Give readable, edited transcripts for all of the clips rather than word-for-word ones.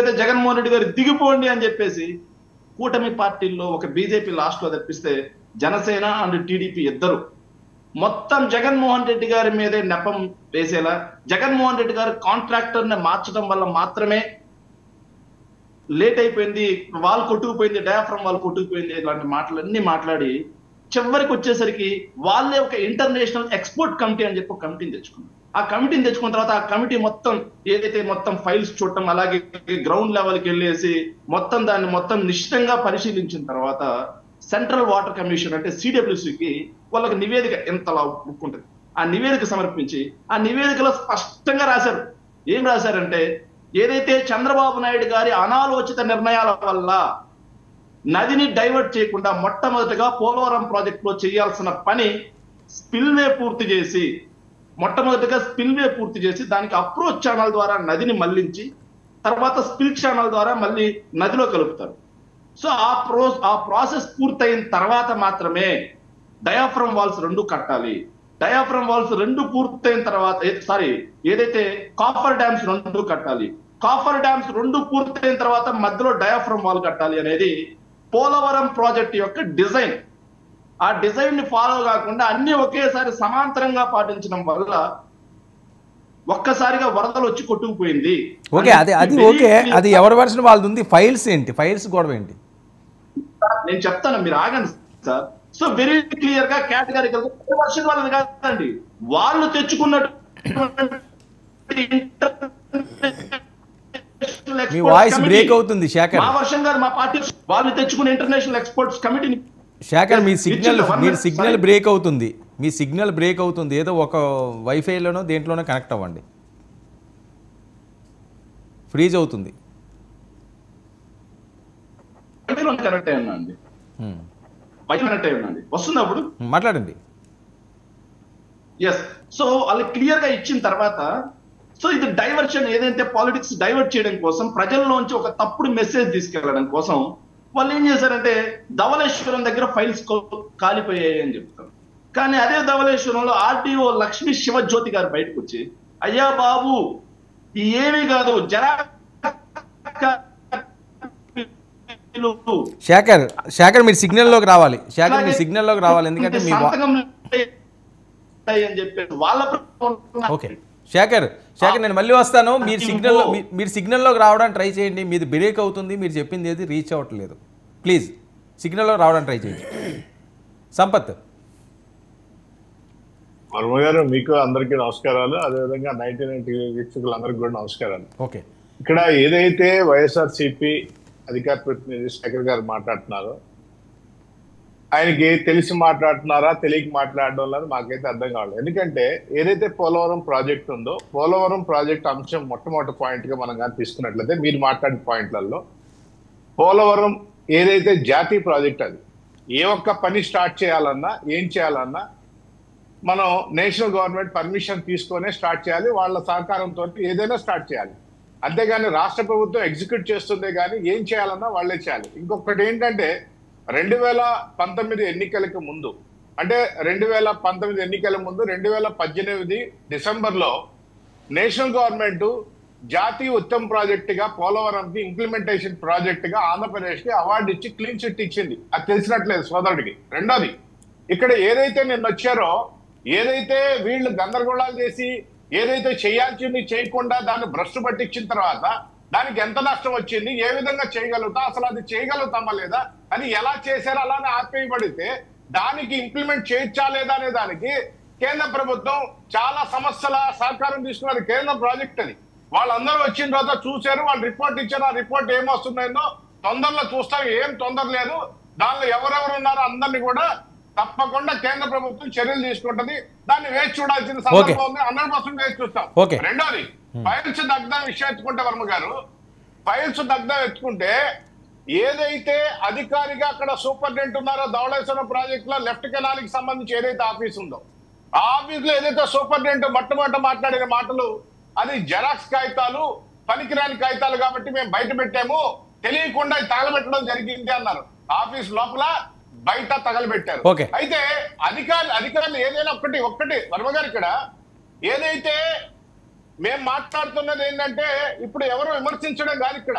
లేకపోతే జగన్మోహన్ రెడ్డి గారు దిగిపోండి అని చెప్పేసి కూటమి పార్టీల్లో ఒక బీజేపీ లాస్ట్ లో తప్పిస్తే జనసేన అండ్ టీడీపీ ఇద్దరు మొత్తం జగన్మోహన్ రెడ్డి గారి మీదే నెపం వేసేలా, జగన్మోహన్ రెడ్డి గారు కాంట్రాక్టర్ ని మార్చడం వల్ల మాత్రమే లేట్ అయిపోయింది, వాళ్ళు కొట్టుకుపోయింది, డయాఫ్రమ్ వాళ్ళు కొట్టుకుపోయింది, ఇలాంటి మాటలన్నీ మాట్లాడి చివరికి వచ్చేసరికి వాళ్ళే ఒక ఇంటర్నేషనల్ ఎక్స్పోర్ట్ కమిటీ అని చెప్పి ఒక కమిటీని తెచ్చుకున్నారు. ఆ కమిటీని తెచ్చుకున్న తర్వాత ఆ కమిటీ మొత్తం ఏదైతే మొత్తం ఫైల్స్ చూడటం, అలాగే గ్రౌండ్ లెవెల్కి వెళ్ళేసి మొత్తం దాన్ని మొత్తం నిశ్చితంగా పరిశీలించిన తర్వాత సెంట్రల్ వాటర్ కమిషన్ అంటే సిడబ్ల్యూసికి వాళ్ళకి నివేదిక ఎంతలా బుక్ ఉంటుంది, ఆ నివేదిక సమర్పించి ఆ నివేదికలో స్పష్టంగా రాశారు. ఏం రాశారంటే ఏదైతే చంద్రబాబు నాయుడు గారి అనాలోచిత నిర్ణయాల వల్ల నదిని డైవర్ట్ చేయకుండా మొట్టమొదటిగా పోలవరం ప్రాజెక్ట్ లో చేయాల్సిన పని స్పిల్వే పూర్తి చేసి, మొట్టమొదటిగా స్పిల్వే పూర్తి చేసి దానికి అప్రోచ్ ఛానల్ ద్వారా నదిని మళ్లించి తర్వాత స్పిల్ ఛానల్ ద్వారా మళ్ళీ నదిలో కలుపుతారు. సో ఆ ప్రాసెస్ పూర్తయిన తర్వాత మాత్రమే డయాఫ్రమ్ వాల్స్ రెండు కట్టాలి. డయాఫ్రమ్ వాల్స్ రెండు పూర్తయిన తర్వాత ఏదైతే కాఫర్ డ్యామ్స్ రెండు కట్టాలి. కాఫర్ డ్యామ్స్ రెండు పూర్తయిన తర్వాత మధ్యలో డయాఫ్రమ్ వాల్ కట్టాలి అనేది పోలవరం ప్రాజెక్ట్ యొక్క డిజైన్. ఆ డిజైన్ ని ఫాలో కాకుండా అన్ని ఒకేసారి సమాంతరంగా పాటించడం వల్ల ఒక్కసారిగా వరదలు వచ్చి కొట్టుకుపోయింది. ఓకే, అది ఓకే, అది ఎవరి వర్షన్ వాళ్ళది ఉంది. ఫైల్స్ ఏంటి, ఫైల్స్ గొడవ ఏంటి నేను చెప్తాను, మీరు ఆగండి సార్. సో వెరీ క్లియర్ గా కేటగారికల్ వర్షన్ వాళ్ళది కాదండి, వాళ్ళు తెచ్చుకున్నట్టు మీ వాయిస్ బ్రేక్ అవుతుంది శేఖర్. మా వర్షం గారు మా పార్టీ వాళ్ళు తెచ్చుకున్న ఇంటర్నేషనల్ ఎక్స్పోర్ట్స్ కమిటీని. శేఖర్ మీ సిగ్నల్ బ్రేక్ అవుతుంది, మీ సిగ్నల్ బ్రేక్ అవుతుంది. ఏదో ఒక వైఫైలోనో దేంట్లోనో కనెక్ట్ అవ్వండి, ఫ్రీజ్ అవుతుంది. కనెక్ట్ అయి ఉన్నా అండి, కనెక్ట్ అయి ఉన్నాండి, వస్తుంది అప్పుడు మాట్లాడండి. ఎస్, సో వాళ్ళు క్లియర్ గా ఇచ్చిన తర్వాత సో ఇది డైవర్షన్, ఏదైతే పాలిటిక్స్ డైవర్ట్ చేయడం కోసం, ప్రజల్లోంచి ఒక తప్పుడు మెసేజ్ తీసుకెళ్లడం కోసం వాళ్ళు ఏం చేశారంటే ధవళేశ్వరం దగ్గర ఫైల్స్ కాలిపోయాయి అని చెప్తారు. కానీ అదే ధవళేశ్వరంలో ఆర్డీఓ లక్ష్మీ శివజ్యోతి గారు బయటకు వచ్చి, అయ్యా బాబు ఏమీ కాదు, శేఖర్ మీరు సిగ్నల్లోకి రావాలి, శేఖర్ మీరు సిగ్నల్లోకి రావాలి, ఎందుకంటే మీ అని చెప్పేసి వాళ్ళ. ఓకే శేఖర్ నేను మళ్ళీ వస్తాను. మీరు సిగ్నల్లోకి రావడానికి ట్రై చేయండి. మీది బ్రేక్ అవుతుంది, మీరు చెప్పింది ఏది రీచ్ అవ్వట్లేదు. ప్లీజ్ సిగ్నల్లోకి రావడానికి ట్రై చేయండి. సంపత్ వర్మ గారు, మీకు అందరికీ నమస్కారాలు. అదేవిధంగా 99 టీవీ వీక్షకులందరికీ కూడా నమస్కారాలు. ఓకే, ఇక్కడ ఏదైతే వైఎస్ఆర్సీపీ అధికార ప్రతినిధి శేఖర్ గారు మాట్లాడుతున్నారో, ఆయనకి తెలిసి మాట్లాడుతున్నారా తెలియక మాట్లాడడం లేదు మాకైతే అర్థం కావాలి. ఎందుకంటే ఏదైతే పోలవరం ప్రాజెక్ట్ ఉందో, పోలవరం ప్రాజెక్ట్ అంశం మొట్టమొదటి పాయింట్ గా మనం కానీ తీసుకున్నట్లయితే మీరు మాట్లాడిన పాయింట్లలో పోలవరం ఏదైతే జాతీయ ప్రాజెక్ట్, అది ఏ ఒక్క పని స్టార్ట్ చేయాలన్నా ఏం చేయాలన్నా మనం నేషనల్ గవర్నమెంట్ పర్మిషన్ తీసుకొనే స్టార్ట్ చేయాలి, వాళ్ళ సహకారంతో ఏదైనా స్టార్ట్ చేయాలి. అంతేగాని రాష్ట్ర ప్రభుత్వం ఎగ్జిక్యూట్ చేస్తుందే కానీ ఏం చేయాలన్నా వాళ్ళే చేయాలి. ఇంకొకటి ఏంటంటే 2019 ఎన్నికలకు ముందు, అంటే 2019 ఎన్నికల ముందు 2018 డిసెంబర్లో నేషనల్ గవర్నమెంట్ జాతీయ ఉత్తమ ప్రాజెక్టుగా పోలవరంకి ఇంప్లిమెంటేషన్ ప్రాజెక్టుగా ఆంధ్రప్రదేశ్కి అవార్డు ఇచ్చి క్లీన్ చిట్ ఇచ్చింది. అది తెలిసినట్లేదు సోదరుడికి. రెండోది, ఇక్కడ ఏదైతే నిన్న వచ్చారో, ఏదైతే వీళ్ళు గందరగోళాలు చేసి ఏదైతే చేయాల్సింది చేయకుండా దాన్ని భ్రష్టు పట్టించిన తర్వాత దానికి ఎంత నష్టం వచ్చింది, ఏ విధంగా చేయగలుగుతా, అసలు అది చేయగలుగుతామా లేదా అని ఎలా చేశారో అలానే ఆపేయబడితే దానికి ఇంప్లిమెంట్ చేయొచ్చా లేదా అనే దానికి కేంద్ర ప్రభుత్వం చాలా సమస్యల సహకారం తీసుకున్నది. కేంద్ర ప్రాజెక్ట్ అది. వాళ్ళందరూ వచ్చిన తర్వాత చూశారు, వాళ్ళు రిపోర్ట్ ఇచ్చారు. ఆ రిపోర్ట్ ఏమొస్తుందో తొందరలో చూస్తాం, ఏం తొందర లేదు. దానిలో ఎవరెవరు ఉన్నారో అందరినీ కూడా తప్పకుండా కేంద్ర ప్రభుత్వం చర్యలు తీసుకుంటది. దాన్ని వేచి చూడాల్సిన సందర్భం ఉంది. 100% వేచి చూస్తాం. రెండోది, ఫైల్స్ దగ్ధం విషయం ఎత్తుకుంటే వర్మ గారు, ఫైల్స్ దగ్ధం ఎత్తుకుంటే ఏదైతే అధికారిగా అక్కడ సూపరింటెండెంట్ ఉన్నారో ధవళేశ్వరం ప్రాజెక్ట్ లో లెఫ్ట్ కెనాల్ కి సంబంధించి ఏదైతే ఆఫీస్ ఉందో, ఆ ఆఫీస్ లో ఏదైతే సూపరింటెండెంట్ మొట్టమొదట మాట్లాడిన మాటలు అది జెరాక్స్ కాగితాలు, పనికిరాని కాగితాలు కాబట్టి మేము బయట పెట్టాము, తెలియకుండా తగలబెట్టడం జరిగింది అన్నారు. ఆఫీస్ లోపల బయట తగలబెట్టారు. అయితే అధికారులు ఏదైనా ఒక్కటి వర్మ గారు, ఇక్కడ ఏదైతే మేము మాట్లాడుతున్నది ఏంటంటే ఇప్పుడు ఎవరు విమర్శించడం కాదు, ఇక్కడ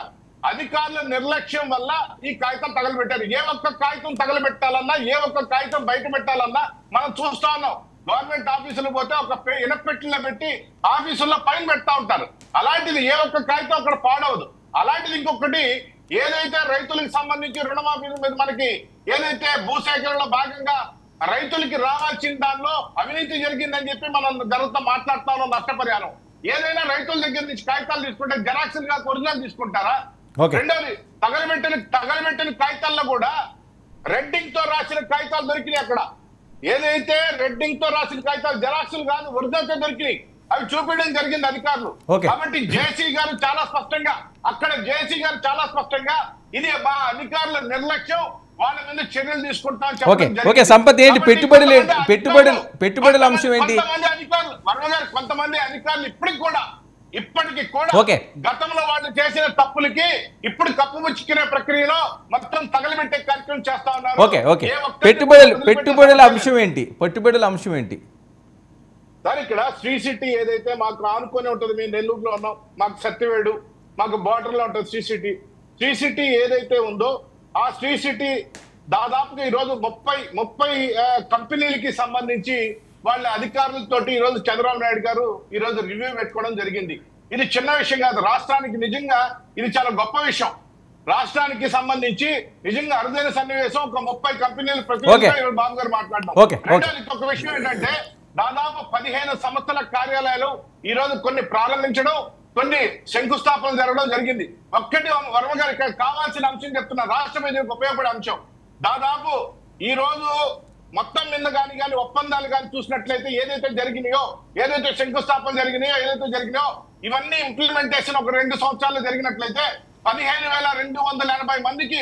అధికారుల నిర్లక్ష్యం వల్ల ఈ కాగితం తగలబెట్టారు. ఏ ఒక్క కాగితం తగలబెట్టాలన్నా, ఏ ఒక్క కాగితం బయట పెట్టాలన్నా మనం చూస్తా ఉన్నాం. గవర్నమెంట్ ఆఫీసులు పోతే ఒక ఇనపెట్టిలో పెట్టి ఆఫీసుల్లో పైన పెడతా ఉంటారు. అలాంటిది ఏ ఒక్క కాగితం అక్కడ పాడవదు. అలాంటిది ఇంకొకటి, ఏదైతే రైతులకు సంబంధించి రుణమాఫీ మీద మనకి ఏదైతే భూసేకరణలో భాగంగా రైతులకి రావాల్సిన దానిలో అవినీతి జరిగిందని చెప్పి మనం జరుగుతూ మాట్లాడుతా ఉన్నాం. నష్టపరిహారం ఏదైనా రైతుల దగ్గర నుంచి కాగితాలు తీసుకుంటే జెరాక్స్ కాక ఒరిజినల్ తీసుకుంటారా? రెండోది, తగలబెట్టిన కాగితాల్లో కూడా రెడ్డింగ్ తో రాసిన కాగితాలు దొరికినాయి. అక్కడ ఏదైతే రెడ్డింగ్ తో రాసిన కాగితాలు జెరాక్స్లు కాదు, ఒరిజినల్ తో దొరికినాయి. అవి చూపించడం జరిగింది అధికారులు. కాబట్టి జేసీ గారు చాలా స్పష్టంగా ఇది మా అధికారుల నిర్లక్ష్యం, వాళ్ళ మీద చర్యలు తీసుకుంటాం. సంపత్ ఏంటి పెట్టుబడుల అంశం ఏంటి? కొంతమంది అధికారులు ఇప్పటికి కూడా గతంలో వాళ్ళు చేసిన తప్పులకి ఇప్పుడు కప్పుముచ్చుకునే ప్రక్రియలో మొత్తం తగలబెట్టే కార్యక్రమం చేస్తా ఉన్నారు. పెట్టుబడుల అంశం ఏంటి సార్? ఇక్కడ శ్రీ సిటీ ఏదైతే మాకు ఆనుకొని ఉంటుంది, మేము నెల్లూరులో ఉన్నాం, మాకు సత్యవేడు, మాకు బార్డర్ లో ఉంటుంది శ్రీ సిటీ ఏదైతే ఉందో ఆ శ్రీ సిటీ దాదాపుగా ఈరోజు 30 కంపెనీలకి సంబంధించి వాళ్ళ అధికారులతోటి ఈరోజు చంద్రబాబు నాయుడు గారు ఈరోజు రివ్యూ పెట్టుకోవడం జరిగింది. ఇది చిన్న విషయం కాదు, రాష్ట్రానికి నిజంగా ఇది చాలా గొప్ప విషయం. రాష్ట్రానికి సంబంధించి నిజంగా అరుదైన సన్నివేశం. ఒక 30 కంపెనీలు ప్రతి బాబు గారు మాట్లాడడం. ఒక విషయం ఏంటంటే దాదాపు 15 సంస్థల కార్యాలయాలు ఈ రోజు కొన్ని ప్రారంభించడం, కొన్ని శంకుస్థాపన జరగడం జరిగింది. ఒక్కటి వర్మ గారు ఇక్కడ కావాల్సిన అంశం చెప్తున్నా, రాష్ట్ర ప్రజలకు ఉపయోగపడే అంశం. దాదాపు ఈ రోజు మొత్తం మీద కానీ ఒప్పందాలు కానీ చూసినట్లయితే ఏదైతే జరిగినాయో, ఏదైతే శంకుస్థాపన జరిగినాయో ఇవన్నీ ఇంప్లిమెంటేషన్ ఒక 2 సంవత్సరాలు జరిగినట్లయితే 15,280 మందికి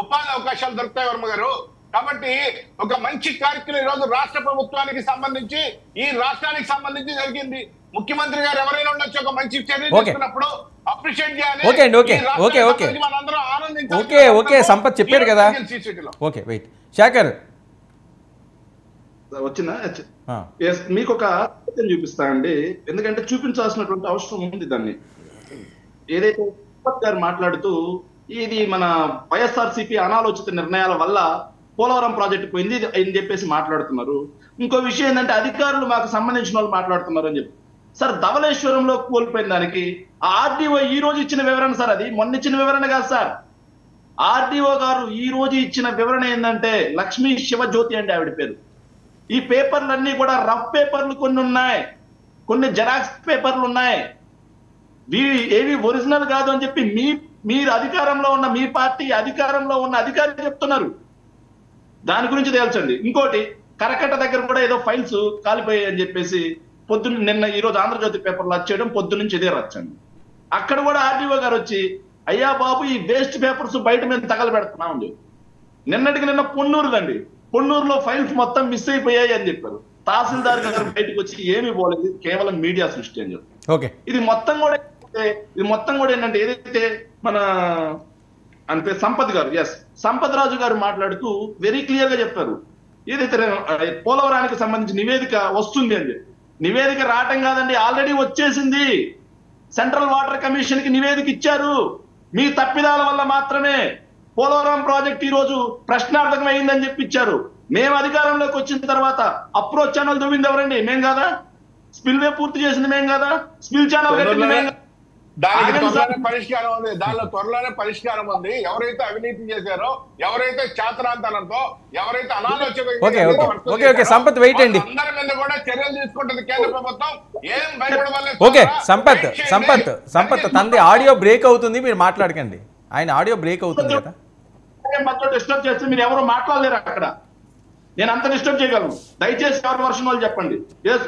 ఉపాధి అవకాశాలు దొరుకుతాయి వర్మ గారు. కాబట్టి ఒక మంచి కార్యక్రమం ఈ రోజు రాష్ట్ర ప్రభుత్వానికి సంబంధించి, ఈ రాష్ట్రానికి సంబంధించి జరిగింది. ముఖ్యమంత్రి గారు ఎవరైనా ఉండొచ్చు, ఒక మంచి చర్య తీసుకున్నప్పుడు అప్రిషియేట్ చేయాలి. మనందరం ఆనందించాలి. సంపత్ చెప్పారు కదా. శేఖర్ వచ్చిందా? మీకు ఒక చూపిస్తా అండి, ఎందుకంటే చూపించాల్సినటువంటి అవసరం ఉంది. దాన్ని ఏదైతే సంపత్ గారు మాట్లాడుతూ ఇది మన వైఎస్ఆర్సీపీ అనాలోచిత నిర్ణయాల వల్ల పోలవరం ప్రాజెక్టు పోయింది అని చెప్పేసి మాట్లాడుతున్నారు. ఇంకో విషయం ఏంటంటే అధికారులు మాకు సంబంధించిన వాళ్ళు మాట్లాడుతున్నారు అని చెప్పి. సార్, ధవళేశ్వరంలో కోల్పోయిన దానికి ఆర్డీఓ ఈ రోజు ఇచ్చిన వివరణ సార్, అది మొన్న ఇచ్చిన వివరణ కాదు సార్. ఆర్డీఓ గారు ఈ రోజు ఇచ్చిన వివరణ ఏంటంటే లక్ష్మీ శివజ్యోతి అండి ఆవిడ పేరు. ఈ పేపర్లన్నీ కూడా రఫ్ పేపర్లు కొన్ని ఉన్నాయి, కొన్ని జెరాక్స్ పేపర్లు ఉన్నాయి. ఏవి ఒరిజినల్ కాదు అని చెప్పి మీరు అధికారంలో ఉన్న, మీ పార్టీ అధికారంలో ఉన్న అధికారులు చెప్తున్నారు. దాని గురించి తేల్చండి. ఇంకోటి, కరకట్ట దగ్గర కూడా ఏదో ఫైల్స్ కాలిపోయాయి అని చెప్పేసి నిన్న ఈ రోజు ఆంధ్రజ్యోతి పేపర్లో వచ్చేయడం, పొద్దున్నుంచి ఇదే రచ్చండి. అక్కడ కూడా ఆర్డీఓ గారు వచ్చి అయ్యా బాబు ఈ వేస్ట్ పేపర్స్ బయట మీద తగలబెడుతున్నాం అని చెప్పి. నిన్న పొన్నూరుదండి, పొన్నూరులో ఫైల్స్ మొత్తం మిస్ అయిపోయాయి అని చెప్పారు. తహసీల్దార్ గారు బయటకు వచ్చి ఏమీ పోలేదు, కేవలం మీడియా సృష్టి అని చెప్పి. ఇది మొత్తం కూడా ఏంటంటే ఏదైతే మన అని పేరు సంపత్ గారు, సంపత్ రాజు గారు మాట్లాడుతూ వెరీ క్లియర్ గా చెప్పారు. ఏదైతే పోలవరానికి సంబంధించి నివేదిక వస్తుంది అని చెప్పి. నివేదిక రావటం కాదండి, ఆల్రెడీ వచ్చేసింది. సెంట్రల్ వాటర్ కమిషన్ కి నివేదిక ఇచ్చారు. మీ తప్పిదాల వల్ల మాత్రమే పోలవరం ప్రాజెక్ట్ ఈ రోజు ప్రశ్నార్థకం అయిందని చెప్పి ఇచ్చారు. మేము అధికారంలోకి వచ్చిన తర్వాత అప్రోచ్ ఛానల్ దువ్వింది ఎవరండి? మేం కాదా? స్పిల్వే పూర్తి చేసింది మేం కాదా? స్పిల్ ఛానల్ కట్టింది మేం. పరిష్కారం ఉంది, దానిలో త్వరలోనే పరిష్కారం ఉంది. ఎవరైతే అవినీతి చేశారో, ఎవరైతే చాతరాంతనంతో, ఎవరైతే అనాలోచిత సంపత్ వెయిట్ అండి, అందరి మీద కూడా చర్యలు తీసుకుంటుంది కేంద్ర ప్రభుత్వం. ఏం సంపత్ తంది ఆడియో బ్రేక్ అవుతుంది, మీరు మాట్లాడకండి. ఆయన ఆడియో బ్రేక్ అవుతుంది కదా. డిస్టర్బ్ చేస్తే మీరు ఎవరు మాట్లాడలేరు అక్కడ. నేను అంత డిస్టర్బ్ చేయగలను. దయచేసి ఎవరి వర్షం వాళ్ళు చెప్పండి.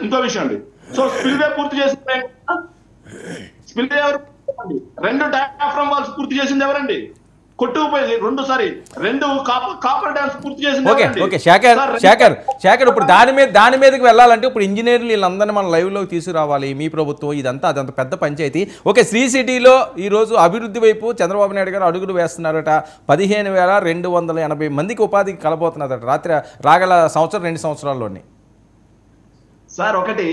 ఇంకో విషయం అండి, సో స్పిల్వే పూర్తి చేసింది స్పిల్వే ఎవరు? 2 డయాఫ్రమ్ వాల్స్ పూర్తి చేసింది ఎవరండి? కొట్టుకుపోయింది 2 కాపర్ డ్యామ్స్ పూర్తి చేసింది. శేఖర్ ఇప్పుడు దాని మీదకి వెళ్ళాలంటే ఇప్పుడు ఇంజనీర్లు వీళ్ళందరినీ మనం లైవ్ లో తీసుకురావాలి. మీ ప్రభుత్వం అదంత పెద్ద పంచాయతీ. శ్రీ సిటీలో ఈ రోజు అభివృద్ధి వైపు చంద్రబాబు నాయుడు గారు అడుగులు వేస్తున్నారట. 15,280 మందికి ఉపాధికి కలబోతున్నారట రాగల సంవత్సరం 2 సంవత్సరాల్లోనే. సార్, ఒకటి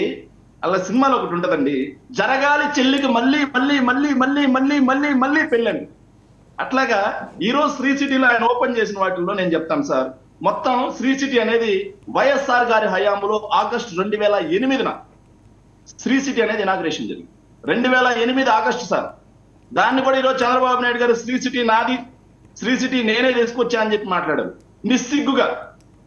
అలా సినిమాలో ఒకటి ఉంటదండి, జరగాలి చెల్లికి మళ్ళీ మళ్ళీ మళ్ళీ మళ్ళీ మళ్ళీ మళ్ళీ మళ్ళీ పెళ్ళండి. అట్లాగా ఈ రోజు శ్రీ సిటీలో ఆయన ఓపెన్ చేసిన వాటిల్లో నేను చెప్తాను సార్. మొత్తం శ్రీ సిటీ అనేది వైఎస్ఆర్ గారి హయాంలో ఆగస్టు 2008 శ్రీ సిటీ అనేది ఇనాగ్రేషన్ జరిగింది. 2008 ఆగస్టు సార్. దాన్ని కూడా ఈరోజు చంద్రబాబు నాయుడు గారు శ్రీ సిటీ నాది, శ్రీ సిటీ నేనే తీసుకొచ్చా అని చెప్పి మాట్లాడారు. నిస్సిగ్గుగా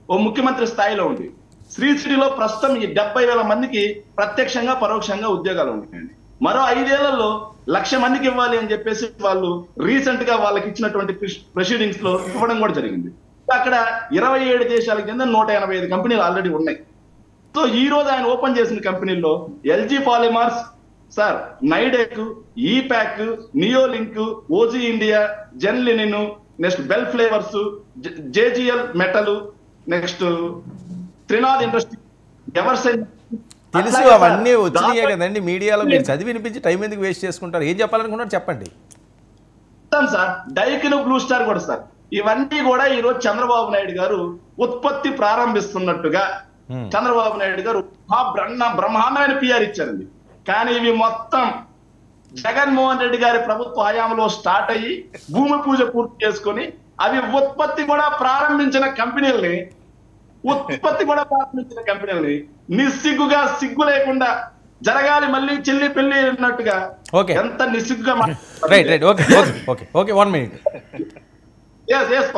ఓ ముఖ్యమంత్రి స్థాయిలో ఉంది. శ్రీ సిటీలో ప్రస్తుతం ఈ 70,000 మందికి ప్రత్యక్షంగా పరోక్షంగా ఉద్యోగాలు ఉన్నాయండి. మరో 5 ఏళ్లలో 1,00,000 మందికి ఇవ్వాలి అని చెప్పేసి వాళ్ళు రీసెంట్ గా వాళ్ళకి ఇచ్చినటువంటి ప్రొసీడింగ్స్ లో ఇవ్వడం కూడా జరిగింది. అక్కడ 27 దేశాలకు చెందిన 185 కంపెనీలు ఆల్రెడీ ఉన్నాయి. సో ఈ రోజు ఆయన ఓపెన్ చేసిన కంపెనీల్లో LG polymers sir, Nidec, EPack, Neolink, OG India, Zen Linen, next bell flavours, JGL metal, next Trinath industry, Eversen. తెలుసు అవన్నీ వచ్చినాయే కదండి మీడియాలో. మీరు చదివి వినిపించి టైం ఎందుకు వేస్ట్ చేసుకుంటారు? ఏం చెప్పాలనుకున్నారు చెప్పండి సార్. డైకిన్, బ్లూ స్టార్ కూడా సార్, ఇవన్నీ కూడా ఈ రోజు చంద్రబాబు నాయుడు గారు ఉత్పత్తి ప్రారంభిస్తున్నట్టుగా చంద్రబాబు నాయుడు గారు బ్రహ్మాండమైన పిఆర్ ఇచ్చారండి. కానీ ఇవి మొత్తం జగన్మోహన్ రెడ్డి గారి ప్రభుత్వ హయాంలో స్టార్ట్ అయ్యి భూమి పూజ పూర్తి చేసుకొని అవి ఉత్పత్తి కూడా ప్రారంభించిన కంపెనీల్ని నిస్సిగ్గుగా, సిగ్గు లేకుండా జరగాలి మళ్ళీ చెల్లి పెళ్లి అన్నట్టుగా ఎంత నిస్సిగ్గుగా.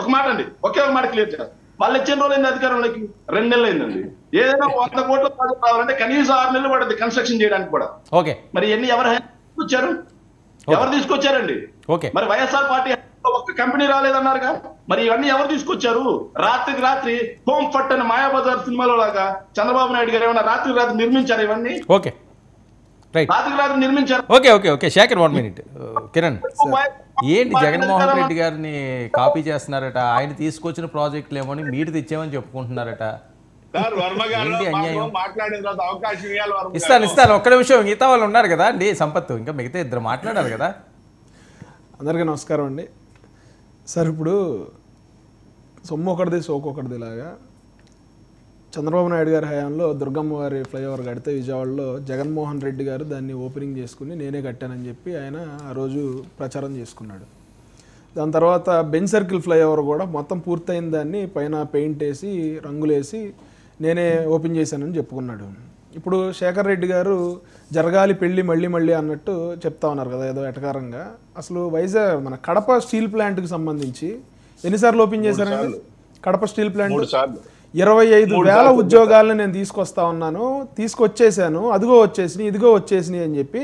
ఒక మాట అండి, ఒకే ఒక మాట క్లియర్ చేస్తారు. వాళ్ళు ఇచ్చిన రోజులైంది అధికారంలోకి 2 నెలలు అయిందండి. ఏదైనా 100 కోట్ల ప్రాజెక్ట్ రావాలంటే కనీసం 6 నెలలు పడుతుంది కన్స్ట్రక్షన్ చేయడానికి కూడా. మరి ఎన్ని ఎవరు తీసుకొచ్చారండి? మరి వైఎస్ఆర్ పార్టీ ఒక్క కంపెనీ రాలేదన్నారుగా, మరి ఇవన్నీ ఎవరు తీసుకొచ్చారు? రాత్రికి రాత్రి హోమ్ ఫట్ అని మాయాబజార్ సినిమాలో లాగా చంద్రబాబు నాయుడు గారు ఏమైనా రాత్రికి రాత్రి నిర్మించారు ఇవన్నీ? రాత్రికి రాత్రి నిర్మించారు. శేఖర్ 1 minute. కిరణ్, ఏంటి జగన్మోహన్ రెడ్డి గారిని కాపీ చేస్తున్నారట? ఆయన తీసుకొచ్చిన ప్రాజెక్టులు ఏమో మీరు తెచ్చామని చెప్పుకుంటున్నారట. ఇస్తాను ఒక్క నిమిషం. మిగతా వాళ్ళు ఉన్నారు కదా అండి, సంపత్, ఇంకా మిగతా 2 మాట్లాడారు కదా. అందరికీ నమస్కారం అండి. సార్, ఇప్పుడు సొమ్ము ఒకటిది సోకొకటిది లాగా చంద్రబాబు నాయుడు గారి హయాంలో దుర్గమ్మ వారి ఫ్లైఓవర్ కడితే విజయవాడలో జగన్మోహన్ రెడ్డి గారు దాన్ని ఓపెనింగ్ చేసుకుని నేనే కట్టానని చెప్పి ఆయన ఆ రోజు ప్రచారం చేసుకున్నాడు. దాని తర్వాత బెంచ్ సర్కిల్ ఫ్లైఓవర్ కూడా మొత్తం పూర్తయిన దాన్ని పైన పెయింట్ వేసి రంగులేసి నేనే ఓపెన్ చేశానని చెప్పుకున్నాడు. ఇప్పుడు శేఖర్ రెడ్డి గారు జరగాలి పెళ్ళి మళ్ళీ మళ్ళీ అన్నట్టు చెప్తా ఉన్నారు కదా ఏదో ఎటకారంగా. అసలు వైజాగ్ మన కడప స్టీల్ ప్లాంట్కి సంబంధించి ఎన్నిసార్లు ఓపెన్ చేశారండి? కడప స్టీల్ ప్లాంట్ 25,000 ఉద్యోగాలను నేను తీసుకొస్తా ఉన్నాను, తీసుకొచ్చేసాను, అదిగో వచ్చేసినాయి, ఇదిగో వచ్చేసినాయి అని చెప్పి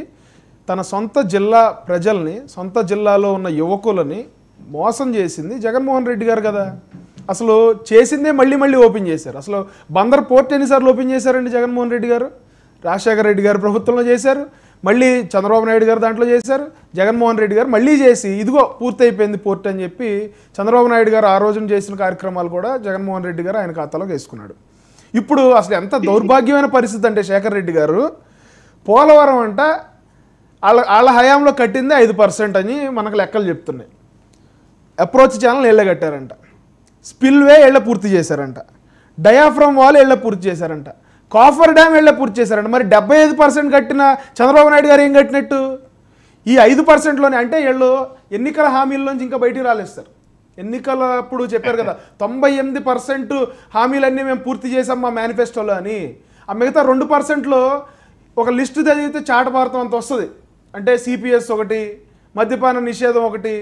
తన సొంత జిల్లా ప్రజల్ని, సొంత జిల్లాలో ఉన్న యువకులని మోసం చేసింది జగన్మోహన్ రెడ్డి గారు కదా. అసలు చేసిందే మళ్ళీ మళ్ళీ ఓపెన్ చేశారు. అసలు బందర్ పోర్ట్ ఎన్నిసార్లు ఓపెన్ చేశారండి జగన్మోహన్ రెడ్డి గారు? రాజశేఖర రెడ్డి గారు ప్రభుత్వంలో చేశారు, మళ్ళీ చంద్రబాబు నాయుడు గారు దాంట్లో చేశారు, జగన్మోహన్ రెడ్డి గారు మళ్ళీ చేసి ఇదిగో పూర్తయిపోయింది పోర్ట్ అని చెప్పి చంద్రబాబు నాయుడు గారు ఆ రోజున చేసిన కార్యక్రమాలు కూడా జగన్మోహన్ రెడ్డి గారు ఆయన ఖాతాలోకి వేసుకున్నాడు. ఇప్పుడు అసలు ఎంత దౌర్భాగ్యమైన పరిస్థితి అంటే శేఖర్ రెడ్డి గారు పోలవరం అంట వాళ్ళ హయాంలో కట్టింది 5% అని మనకు లెక్కలు చెప్తున్నాయి. అప్రోచ్ ఛానల్ ఏళ్ళ కట్టారంట, స్పిల్వే ఏళ్ళ పూర్తి చేశారంట, డయాఫ్రమ్ వాల్ ఏళ్ళ పూర్తి చేశారంట, కాఫర్ డ్యామ్ ఏళ్ళ పూర్తి చేశారంట. మరి 75% కట్టిన చంద్రబాబు నాయుడు గారు ఏం కట్టినట్టు? ఈ 5%లోనే అంటే వీళ్ళు ఎన్నికల హామీల్లోంచి ఇంకా బయటికి రాలేస్తారు. ఎన్నికలప్పుడు చెప్పారు కదా 98% హామీలన్నీ మేము పూర్తి చేసాం మా మేనిఫెస్టోలో అని. ఆ మిగతా 2%లో ఒక లిస్టు చదివితే చాటభారతం అంత వస్తుంది. అంటే సిపిఎస్ ఒకటి, మద్యపాన నిషేధం ఒకటి,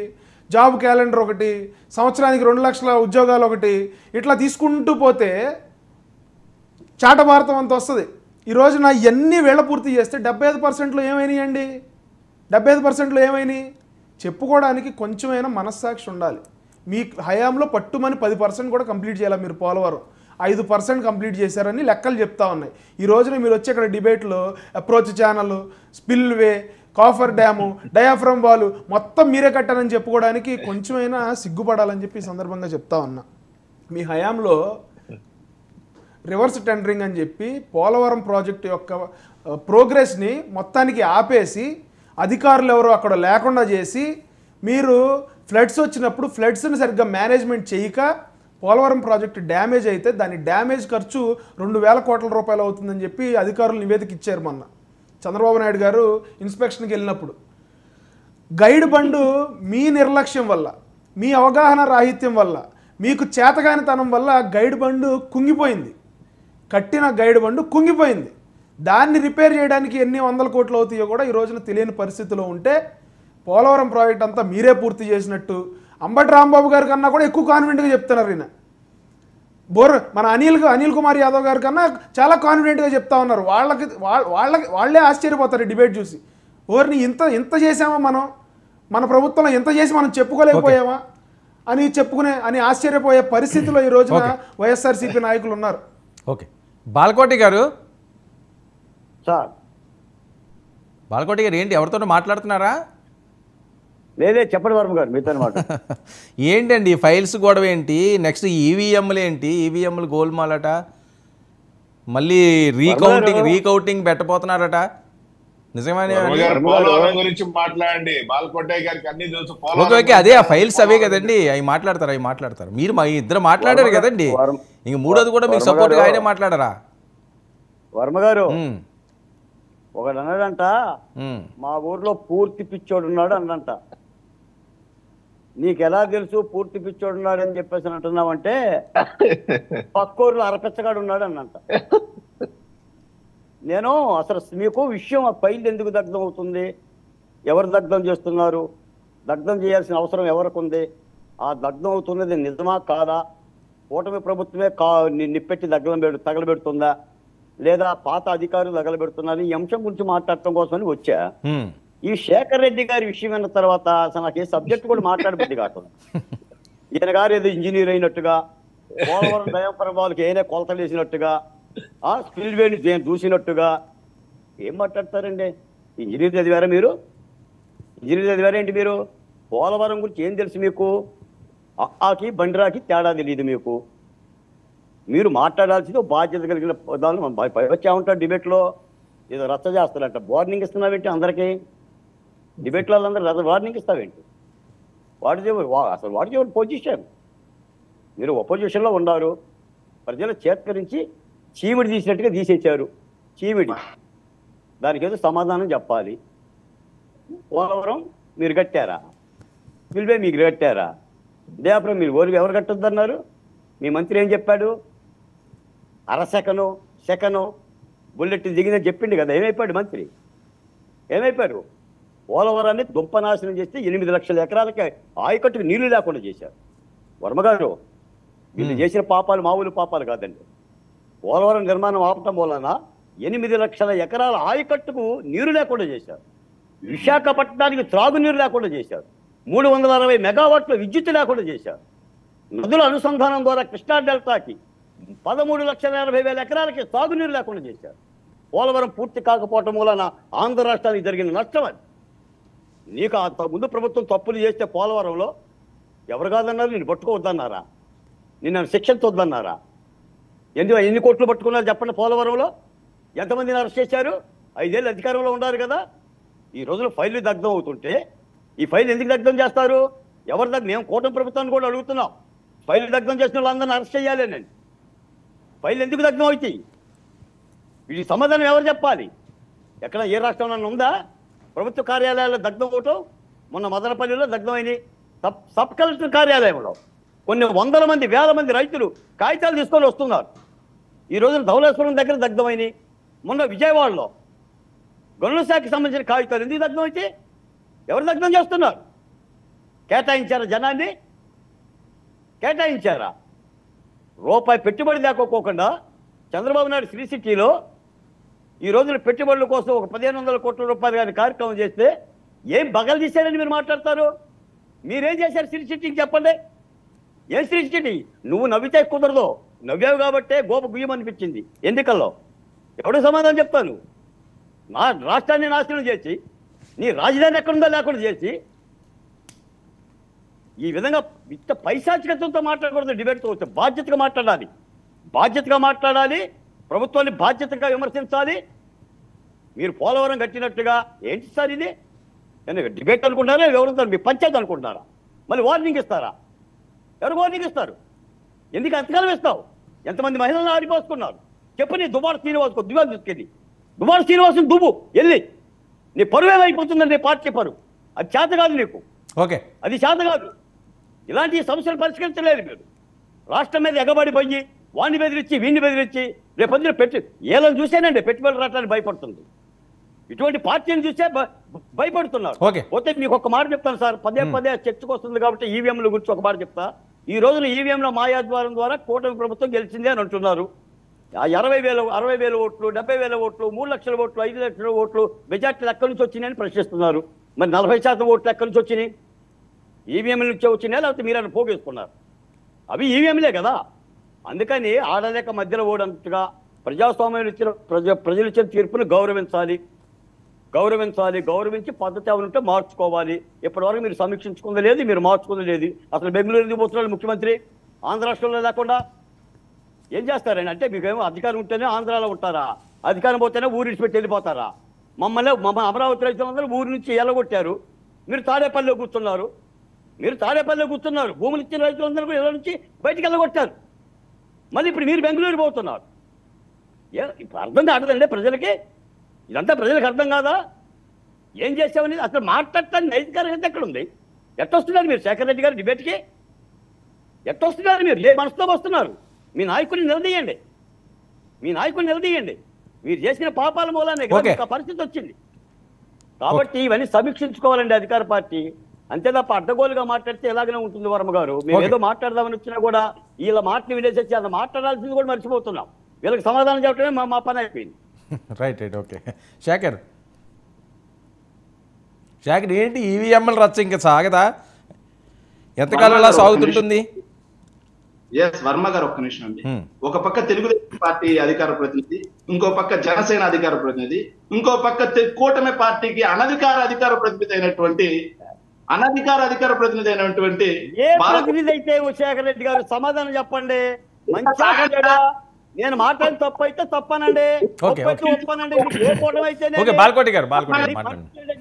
జాబ్ క్యాలెండర్ ఒకటి, సంవత్సరానికి 2 లక్షల ఉద్యోగాలు ఒకటి, ఇట్లా తీసుకుంటూ పోతే చాటభారతం అంత వస్తుంది. ఈరోజు నా ఎన్ని వేళ పూర్తి చేస్తే 75%లో ఏమైనాయండి? 75%లో ఏమైనాయి చెప్పుకోవడానికి కొంచెమైనా మనస్సాక్షి ఉండాలి. మీ హయాంలో పట్టుమని 10% కూడా కంప్లీట్ చేయాలి. మీరు పోలవరం 5% కంప్లీట్ చేశారని లెక్కలు చెప్తా ఉన్నాయి. ఈ రోజున మీరు వచ్చి ఇక్కడ డిబేట్లో approach channel, spillway, copper dam, diaphragm wall మొత్తం మీరే కట్టారని చెప్పుకోవడానికి కొంచెమైనా సిగ్గుపడాలని చెప్పి ఈ సందర్భంగా చెప్తా ఉన్నా. మీ హయాంలో రివర్స్ టెండరింగ్ అని చెప్పి పోలవరం ప్రాజెక్టు యొక్క ప్రోగ్రెస్ని మొత్తానికి ఆపేసి అధికారులు ఎవరు అక్కడ లేకుండా చేసి మీరు ఫ్లడ్స్ వచ్చినప్పుడు ఫ్లడ్స్ని సరిగ్గా మేనేజ్మెంట్ చేయక పోలవరం ప్రాజెక్టు డ్యామేజ్ అయితే దాని డ్యామేజ్ ఖర్చు 2,000 కోట్ల రూపాయలు అవుతుందని చెప్పి అధికారులు నివేదిక ఇచ్చారు మొన్న. చంద్రబాబు నాయుడు గారు ఇన్స్పెక్షన్కి వెళ్ళినప్పుడు గైడ్ బండు మీ నిర్లక్ష్యం వల్ల, మీ అవగాహన రాహిత్యం వల్ల, మీకు చేతగానితనం వల్ల గైడ్ బండు కుంగిపోయింది. కట్టిన గైడ్ బండు కుంగిపోయింది. దాన్ని రిపేర్ చేయడానికి ఎన్ని వందల కోట్లు అవుతాయో కూడా ఈ రోజున తెలియని పరిస్థితిలో ఉంటే పోలవరం ప్రాజెక్ట్ అంతా మీరే పూర్తి చేసినట్టు అంబటి రాంబాబు గారి కన్నా కూడా ఎక్కువ కాన్ఫిడెంట్గా చెప్తున్నారు. ఈయన మన అనిల్ కుమార్ యాదవ్ గారి కన్నా చాలా కాన్ఫిడెంట్గా చెప్తా ఉన్నారు. వాళ్ళే ఆశ్చర్యపోతారు ఈ డిబేట్ చూసి. ఓర్ని ఇంత చేసామా మనం, మన ప్రభుత్వంలో ఎంత చేసి మనం చెప్పుకోలేకపోయామా అని ఆశ్చర్యపోయే పరిస్థితిలో ఈ రోజున వైఎస్ఆర్సీపీ నాయకులు ఉన్నారు. ఓకే, బాలకోటి గారు సార్. బాలకోటి గారు ఏంటి, ఎవరితో మాట్లాడుతున్నారా? లేదే, చెప్పండి వర్మ గారు, మీతో మాట. ఏంటండి ఫైల్స్ గొడవ ఏంటి, నెక్స్ట్ ఈవీఎంలు ఏంటి, ఈవీఎంలు గోల్మాలట, మళ్ళీ రీకౌంటింగ్ పెట్టబోతున్నారట, నిజమేనా? గురించి మాట్లాడండి. బాలకోటయ్య గారికి అన్ని తెలుసు. ఓకే, అదే ఆ ఫైల్స్ అవే కదండి, అవి మాట్లాడతారు. మీరు మా ఇద్దరు మాట్లాడారు కదండి, ఇంక మూడోది కూడా మీకు సపోర్ట్గా ఆయనే మాట్లాడరా? వర్మ గారు ఒకడు అన్నాడంట, మా ఊర్లో పూర్తి పిచ్చోడు ఉన్నాడు అన్నంట. నీకు ఎలా తెలుసు పూర్తి పిచ్చోడు ఉన్నాడు అని చెప్పేసి అంటున్నావంటే పక్కూరులో అరపెచ్చగాడు ఉన్నాడు అన్నంట. నేను అసలు మీకు విషయం, ఆ ఫైల్ ఎందుకు దగ్ధం అవుతుంది, ఎవరు దగ్ధం చేస్తున్నారు, దగ్ధం చేయాల్సిన అవసరం ఎవరికి ఉంది, ఆ దగ్ధం అవుతున్నది నిజమా కాదా, కూటమి ప్రభుత్వమే నిప్పెట్టి తగలబెడుతుందా, లేదా పాత అధికారులు తగలబెడుతున్నారు, ఈ అంశం గురించి మాట్లాడటం కోసమని వచ్చా. ఈ శేఖర్ రెడ్డి గారి విషయం అయిన తర్వాత అసలు నాకు ఏ సబ్జెక్ట్ కూడా మాట్లాడబుద్ది కాకుండా, ఈయన గారు ఏదో ఇంజనీర్ అయినట్టుగా, పోలవరం దయం ప్రభావాలకు ఏనే కొలతలు వేసినట్టుగా, స్పిల్వేని దూసినట్టుగా ఏం మాట్లాడతారండి? ఇంజనీర్ చదివారా మీరు? ఇంజనీర్ చదివారేంటి మీరు? పోలవరం గురించి ఏం తెలుసు మీకు? ఆకి బండిరాకి తేడా తెలియదు మీకు. మీరు మాట్లాడాల్సింది బాధ్యత కలిగిన పదాలు వచ్చా ఉంటారు డిబేట్లో. ఏదో రచ్చ చేస్తారంట, వార్నింగ్ ఇస్తున్నావేంటి అందరికీ? డిబేట్లో వాళ్ళందరూ వార్నింగ్ ఇస్తావేంటి? అసలు వాడి పొజిషన్, మీరు ఒపోజిషన్లో ఉన్నారు, ప్రజలు చేత్కరించి చీమిడి తీసినట్టుగా తీసేశారు. చీమిడి, దానికి ఏదో సమాధానం చెప్పాలి. పోలవరం మీరు కట్టారా? స్పిల్వే మీకు కట్టారా? దేవపురం మీరు ఎవరు కట్టొద్దన్నారు? మీ మంత్రి ఏం చెప్పాడు? సెకను బుల్లెట్ దిగిందని చెప్పిండు కదా. ఏమైపోయాడు మంత్రి? ఏమైపోయారు? పోలవరాన్ని దుంపనాశనం చేస్తే 8 లక్షల ఎకరాలకి ఆయకట్టుకు నీళ్లు లేకుండా చేశారు. వర్మగారు, వీళ్ళు చేసిన పాపాలు మామూలు పాపాలు కాదండి. పోలవరం నిర్మాణం ఆపటం వలన 8 లక్షల ఎకరాల ఆయకట్టుకు నీరు లేకుండా చేశారు. విశాఖపట్నానికి త్రాగునీరు లేకుండా చేశారు. 360 మెగావాట్ల విద్యుత్ లేకుండా చేశారు. నదుల అనుసంధానం ద్వారా కృష్ణా డెల్టాకి 13,80,000 ఎకరాలకి సాగునీరు లేకుండా చేశారు. పోలవరం పూర్తి కాకపోవటం వలన ఆంధ్ర రాష్ట్రానికి జరిగిన నష్టం అది. నీకు ముందు ప్రభుత్వం తప్పులు చేస్తే పోలవరంలో ఎవరు కాదన్నారు? నేను పట్టుకోవద్దన్నారా? నిన్ను శిక్షించొద్దన్నారా? ఎన్ని కోట్లు పట్టుకున్నారు చెప్పండి? పోలవరంలో ఎంతమందిని అరెస్ట్ చేశారు? 5 ఏళ్ళు అధికారంలో ఉన్నారు కదా. ఈ రోజులో ఫైళ్లు దగ్ధం అవుతుంటే ఈ ఫైల్ ఎందుకు దగ్ధం చేస్తారు? ఎవరి దగ్గర? మేము కూటమి ప్రభుత్వాన్ని కూడా అడుగుతున్నాం, ఫైల్ దగ్ధం చేసిన వాళ్ళందరినీ అరెస్ట్ చేయాలేనండి. ఫైల్ ఎందుకు దగ్ధం అవుతాయి? వీటికి సమాధానం ఎవరు చెప్పాలి? ఎక్కడ ఏ రాష్ట్రంలో ఉందా ప్రభుత్వ కార్యాలయాల్లో దగ్ధం అవటం? మొన్న మదనపల్లిలో దగ్ధమైనవి. సబ్ కలెక్టర్ కార్యాలయంలో కొన్ని వందల మంది, వేల మంది రైతులు కాగితాలు తీసుకొని వస్తున్నారు. ఈ రోజున ధవళేశ్వరం దగ్గర దగ్ధమైనవి. మొన్న విజయవాడలో గనుల శాఖకి సంబంధించిన కాగితాలు ఎందుకు దగ్ధం అయితే? ఎవరు దగ్ధం చేస్తున్నారు? కేటాయించారా? జనాన్ని కేటాయించారా? రూపాయి పెట్టుబడి లేకపోకుండా చంద్రబాబు నాయుడు శ్రీ సిటీలో ఈ రోజున పెట్టుబడుల కోసం ఒక 1,500 కోట్ల రూపాయలు కానీ కార్యక్రమం చేస్తే ఏం బగలు తీశారని మీరు మాట్లాడతారు? మీరేం చేశారు శ్రీ సిటీకి చెప్పండి? ఏం శ్రీ సిటీ? నువ్వు నవ్వితే కుదరదు, నవ్వావు కాబట్టే గోప గుయ్యమనిపించింది ఎన్నికల్లో. ఎవడు సమాధానం చెప్తాను? నా రాష్ట్రాన్ని నాశనం చేసి నీ రాజధాని ఎక్కడుందో లేకుండా చేసి ఈ విధంగా ఇంత పైశాచికతతో మాట్లాడకూడదు. డిబేట్తో వస్తే బాధ్యతగా మాట్లాడాలి. ప్రభుత్వాన్ని బాధ్యతగా విమర్శించాలి. మీరు పోలవరం కట్టినట్టుగా ఏంటి సార్ ఇది? డిబేట్ అనుకుంటారా? ఎవరుంటారు? మీ పంచాయతీ అనుకుంటున్నారా? మళ్ళీ వార్నింగ్ ఇస్తారా? ఎవరు వార్నింగ్ ఇస్తారు? ఎందుకు అంతకాలం ఇస్తావు? ఎంతమంది మహిళలను ఆడిపోసుకున్నారు చెప్పు. నీ దుబాడు శ్రీనివాసుకో దివాళ తీసుకెళ్ళి దువ్వాడ శ్రీనివాసం దువ్వు వెళ్ళి నీ పరువేమైపోతుందని నీ పార్టీ పరువు. అది చేత కాదు నీకు, ఓకే అది చేత కాదు. ఇలాంటి సమస్యలు పరిష్కరించలేదు మీరు. రాష్ట్రం మీద ఎగబడి పోయి వాడిని బెదిరించి వీడిని బెదిరించి రేపొద్దున ఏళ్ళని చూసేనండి పెట్టుబడులు రావడానికి భయపడుతుంది. ఇటువంటి పార్టీని చూసే భయపడుతున్నారు. ఓకే. పోతే మీకు ఒక మాట చెప్తాను సార్, పదే పదే చర్చకు వస్తుంది కాబట్టి ఈవీఎంల గురించి ఒక మాట చెప్తా. ఈ రోజున ఈవీఎంల మాయాద్వారం ద్వారా కూటమి ప్రభుత్వం గెలిచింది అని అంటున్నారు. 60,000 ఓట్లు, 70,000 ఓట్లు, 3 లక్షల ఓట్లు, 5 లక్షల ఓట్లు మెజార్టీలు ఎక్కడి నుంచి వచ్చినాయని ప్రశ్నిస్తున్నారు. మరి 40% ఓట్లు ఎక్కడి నుంచి వచ్చినాయి? ఈవీఎంల నుంచే వచ్చినాయా లేకపోతే మీరైనా పోగేసుకున్నారు? అవి ఈవీఎంలే కదా. అందుకని ఆడలేక మధ్యలో ఓడంతగా ప్రజాస్వామ్యం ఇచ్చిన ప్రజలు ఇచ్చిన తీర్పును గౌరవించి పద్ధతి ఏమంటే మార్చుకోవాలి. ఇప్పటివరకు మీరు సమీక్షించుకుంది లేదు, మీరు మార్చుకుంది లేదు. అసలు బెంగళూరు ఎందుకు పోతున్నాడు ముఖ్యమంత్రి? ఆంధ్ర రాష్ట్రంలో లేకుండా ఏం చేస్తారని అంటే మీకేమో అధికారం ఉంటేనే ఆంధ్రాలో ఉంటారా? అధికారం పోతేనే ఊరి నుంచి పెట్టి వెళ్ళిపోతారా? మమ్మల్ని అమరావతి రైతులందరూ ఊరి నుంచి ఎల్లగొట్టారు. మీరు తాడేపల్లిలో కూర్చున్నారు. భూములు ఇచ్చిన రైతులందరూ కూడా ఇళ్ళ నుంచి బయటికి వెళ్ళగొట్టారు. మళ్ళీ ఇప్పుడు మీరు బెంగళూరు పోతున్నారు. ఇప్పుడు అర్థం కాదండి ప్రజలకి. ఇదంతా ప్రజలకు అర్థం కాదా? ఏం చేసామని అసలు మాట్లాడటానికి నైతికత ఎక్కడుంది? ఎట్టొస్తున్నారు మీరు శేఖర్ రెడ్డి గారు డిబేట్కి? ఎట్టొస్తున్నారు మీరు? ఏ మనసుతో వస్తున్నారు? మీ నాయకుడిని నిలదీయండి. మీరు చేసిన పాపాల మూలానే కదా పరిస్థితి వచ్చింది. కాబట్టి ఇవన్నీ సమీక్షించుకోవాలండి అధికార పార్టీ. అంతే తప్ప అడ్డగోలుగా మాట్లాడితే ఎలాగనే ఉంటుంది. వర్మ గారు మేము ఏదో మాట్లాడదామని వచ్చినా కూడా వీళ్ళ మాటని వినేసి అలా మాట్లాడాల్సింది కూడా మర్చిపోతున్నాం. వీళ్ళకి సమాధానం చెప్పడమే మా పని అయిపోయింది. Right okay. శేఖర్ ఏంటి ఈవీఎంల రచ్చ ఇంకా సాగదా? ఎంతకాలం ఇలా సాగుతుంటుంది? ఎస్ వర్మ గారు ఒక్క నిమిషం అండి. ఒక పక్క తెలుగుదేశం పార్టీ అధికార ప్రతినిధి, ఇంకో పక్క జనసేన అధికార ప్రతినిధి, ఇంకో పక్క కూటమి పార్టీకి అనధికార అధికార ప్రతినిధి అయినటువంటి ఏ ప్రతినిధి అయితే శేఖర్ రెడ్డి గారు సమాధానం చెప్పండి. మంచిగా నేను మాట్లాడిన తప్పు అయితే తప్పనండి, ఒప్పనండి. ఏ కూటమి అయితే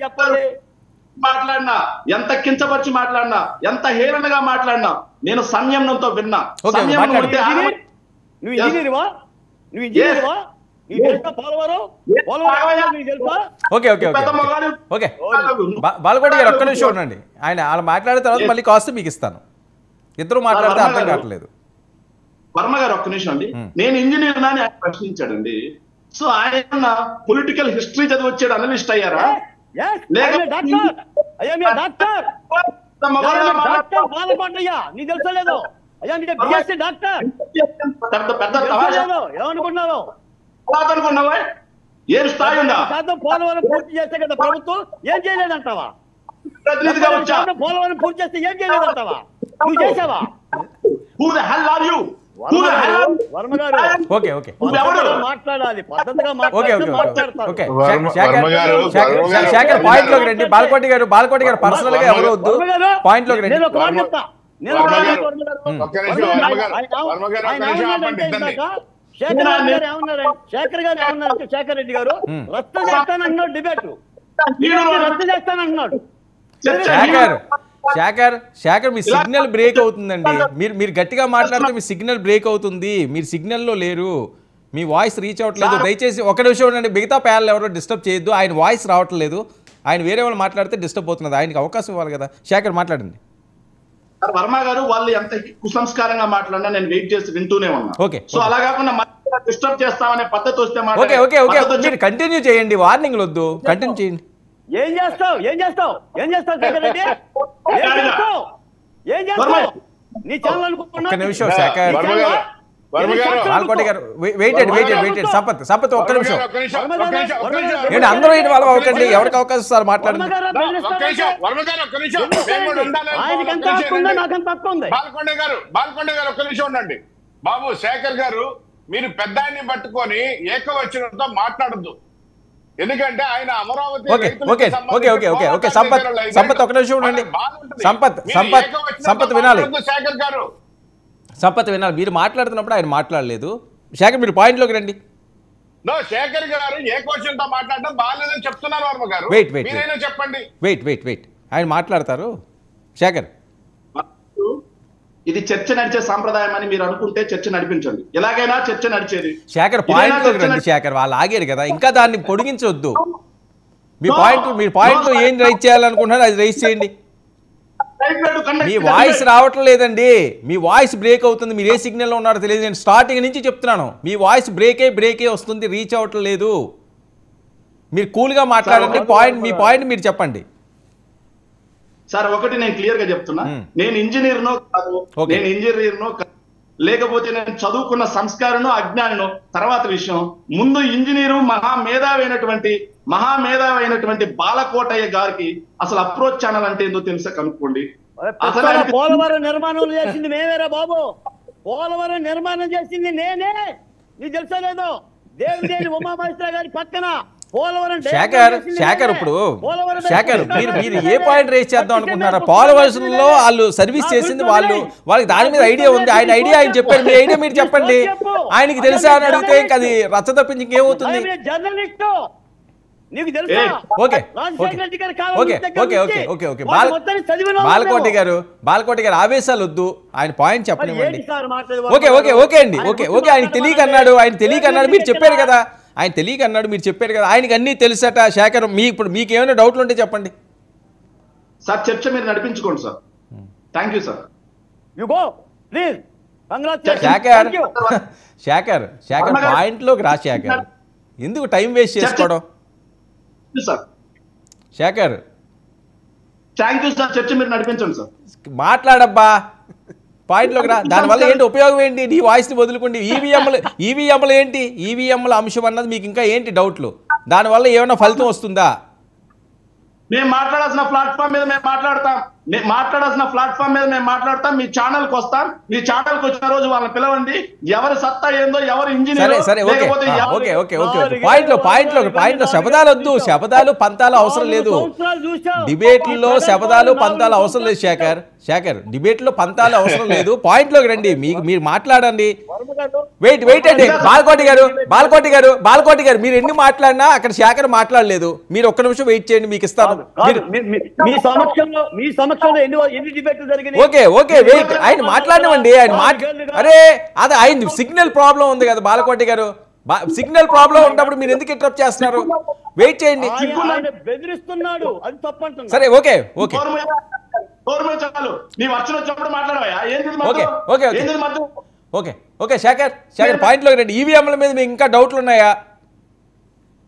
చెప్పండి. మాట్లాడినా, ఎంత కించపరిచి మాట్లాడినా, ఎంత హేళనగా మాట్లాడినా నేను సంయమనంతో విన్నా. నువ్వు ఇంజనీర్వా? బాలకోటి గారు ఒక్క నిమిషం ఉండండి. ఆయన వాళ్ళు మాట్లాడిన తర్వాత మళ్ళీ కాస్ట్ మీకు ఇస్తాను. ఇద్దరు మాట్లాడితే అర్థం కావట్లేదు. వర్మ గారు ఒక్క నిమిషం అండి. నేను ఇంజనీర్ అని ఆయన ప్రశ్నించాడండి. సో ఆయన పొలిటికల్ హిస్టరీ చదివి వచ్చాడు, అనలిస్ట్ అయ్యారా? ఏమనుకున్నావు? ఏం స్థాయి ఉందా? పోలవరం పూర్తి చేస్తే కదా ప్రభుత్వం, ఏం చేయలేదంటావా? పోలవరం పూర్తి చేస్తే ఏం చేయలేదంటావా? నువ్వు చేసావా? మాట్లాడాలి పద్ధతిగా శేఖర్ పాయింట్ లోకి రండి. బాలకోటి గారు పర్సనల్ గా ఎవరు వద్దు, పాయింట్ లోకి రండి. శేఖర్ రెడ్డి గారు రద్దు చేస్తానంటున్నాడు, డిబేట్ రద్దు చేస్తానంటున్నాడు. శేఖర్ మీ సిగ్నల్ బ్రేక్ అవుతుందండి. మీరు గట్టిగా మాట్లాడితే మీ సిగ్నల్ బ్రేక్ అవుతుంది. మీరు సిగ్నల్లో లేరు, మీ వాయిస్ రీచ్ అవ్వట్లేదు. దయచేసి ఒక నిమిషం ఉండండి. మిగతా ప్యానల్ ఎవరో డిస్టర్బ్ చేయొద్దు. ఆయన వాయిస్ రావట్లేదు. ఆయన వేరే వాళ్ళు మాట్లాడితే డిస్టర్బ్ అవుతున్నది. ఆయనకి అవకాశం ఇవ్వాలి కదా. శేఖర్ మాట్లాడండి. వర్మ గారు వాళ్ళు ఎంత కుసంస్కారంగా మాట్లాడినా నేను వెయిట్ చేసి వింటూనే ఉన్నా. ఓకే. సో అలా కాకుండా డిస్టర్బ్ చేస్తామనే పద్ధతి వస్తే మీరు కంటిన్యూ చేయండి, వార్నింగ్ వద్దు, కంటిన్యూ చేయండి. ఏం చేస్తావు శేఖర్ రెడ్డి? నీ ఛానల్ అనుకుంటున్నా? ఒక్క నిమిషం శేఖర్. బాలకోటి గారు వెయిటెడ్. సంపత్ ఒక్క నిమిషం. నేను అందరూ ఇన్వాల్వ్ అవ్వకండి, ఎవరికి అవకాశం ఇస్తారు మాట్లాడండి. బాలకొండ గారు ఒక్క నిమిషం ఉండండి. బాబు శేఖర్ గారు, మీరు పెద్ద ఆయన్ని పట్టుకొని ఏకవచనంతో మాట్లాడద్దు. ఎందుకంటే ఆయన అమరావతి సంపత్ ఒక నిమిషం ఉండండి. సంపత్ వినాలి. మీరు మాట్లాడుతున్నప్పుడు ఆయన మాట్లాడలేదు. శేఖర్ మీరు పాయింట్ లోకి రండి. శేఖర్ గారు ఏకవచనంతో మాట్లాడడం బాగాలేదని చెప్తున్నారు వర్మ గారు. చెప్పండి. వెయిట్ ఆయన మాట్లాడతారు. శేఖర్ ఇది చర్చ నడిచే సాంప్రదాయం అని మీరు అనుకుంటే చర్చ నడిపించండి. ఎలాగైనా చర్చ నడిచేది. శేఖర్ పాయింట్ లోకి రండి. శేఖర్ వాళ్ళు ఆగారు కదా, ఇంకా దాన్ని పొడిగించవద్దు. మీ పాయింట్ ఏం రైజ్ చేయాలనుకుంటున్నారు అది రైజ్ చేయండి. మీ వాయిస్ రావటం లేదండి, మీ వాయిస్ బ్రేక్ అవుతుంది. మీరు ఏ సిగ్నల్లో ఉన్నారో తెలియదు. నేను స్టార్టింగ్ నుంచి చెప్తున్నాను, మీ వాయిస్ బ్రేకే వస్తుంది, రీచ్ అవ్వటం లేదు. మీరు కూల్గా మాట్లాడండి. మీ పాయింట్ మీరు చెప్పండి సార్. ఒకటి నేను క్లియర్ గా చెప్తున్నా, నేను ఇంజనీర్నో కాదు, నేను ఇంజనీర్నో లేకపోతే నేను చదువుకున్న సంస్కారనో అజ్ఞానో తర్వాత విషయం. ముందు ఇంజనీరు మహామేధావైనటువంటి బాలకోటయ్య గారికి అసలు అప్రోచ్ ఛానల్ అంటే ఏందో తెలుసా కనుక్కోండి. పోలవరం నిర్మాణం చేసింది మేమేరా బాబు, పోలవరం నిర్మాణం చేసింది నేనే. నీకు తెలుసా లేదో, దేవిదేవి ఉమామహేశ్వర గారి పక్కన శేఖర్ ఇప్పుడు మీరు ఏ పాయింట్ రేస్ చేద్దాం అనుకుంటున్నారా? పోలవరంలో వాళ్ళు సర్వీస్ చేసింది వాళ్ళకి దాని మీద ఐడియా ఉంది. ఆయన ఐడియా ఆయన చెప్పారు, మీ ఐడియా మీరు చెప్పండి. ఆయనకి తెలుసా అని అడిగితే ఇంకా అది రచ్చ తప్పించి ఇంకేమవుతుంది? బాలకోటి గారు ఆవేశాలు వద్దు, ఆయన పాయింట్ చెప్పనివ్వండి. ఓకే అండి, ఓకే ఆయన తెలియక అన్నాడు, మీరు చెప్పారు కదా, ఆయన తెలియక అన్నాడు, మీరు చెప్పారు కదా, ఆయనకి అన్నీ తెలుసట. శేఖర్ ఇప్పుడు మీకు ఏమైనా డౌట్లు ఉంటే చెప్పండి సార్. చర్చ మీరు నడిపించుకోండి sir. Thank you sir. Shekhar పాయింట్లోకి రా. శేఖర్ ఎందుకు టైం వేస్ట్ చేసుకోవడం? Shekhar thank you sir. చర్చ మీరు నడిపించండి సార్. మాట్లాడబ్బా, పాయింట్లోకి రా. దానివల్ల ఏంటి ఉపయోగం ఏంటి? నీ వాయిస్ని వదులుకోండి. ఈవీఎంలు ఏంటి? ఈవీఎంల అంశం అన్నది మీకు ఇంకా ఏంటి డౌట్లు? దానివల్ల ఏమైనా ఫలితం వస్తుందా? మేము మాట్లాడాల్సిన ప్లాట్ఫామ్ మీద మేము మాట్లాడతాం. మీ ఛానల్కి వస్తాం. మీ ఛానల్కి వచ్చిన రోజు వాళ్ళని పిలవండి. ఎవరి సత్తా ఏందో, ఎవరు ఇంజనీర్. పాయింట్లో శబదాలు వద్దు, శబదాలు పంతాలు అవసరం లేదు. డిబేట్లో శబదాలు పంతాలు అవసరం లేదు. శేఖర్ డిబేట్లో పంతాలు అవసరం లేదు. పాయింట్లోకి రండి, మీరు మాట్లాడండి. వెయిట్ అండి. బాలకోటి గారు మీరు ఎన్ని మాట్లాడినా అక్కడ శేఖర్ మాట్లాడలేదు. మీరు ఒక్క నిమిషం వెయిట్ చేయండి, మీకు ఇస్తాను. Okay wait. ఆయన మాట్లాడనివ్వండి. అరే అది ఆయన సిగ్నల్ ప్రాబ్లం ఉంది కదా బాలకోటి గారు. సిగ్నల్ ప్రాబ్లం ఉన్నప్పుడు మీరు ఎందుకు ఇంటరప్ట్ చేస్తున్నారు? వెయిట్ చేయండి. సరే ఓకే శేఖర్ పాయింట్లో రండి. ఈవీఎంల మీద మీకు ఇంకా డౌట్లు ఉన్నాయా?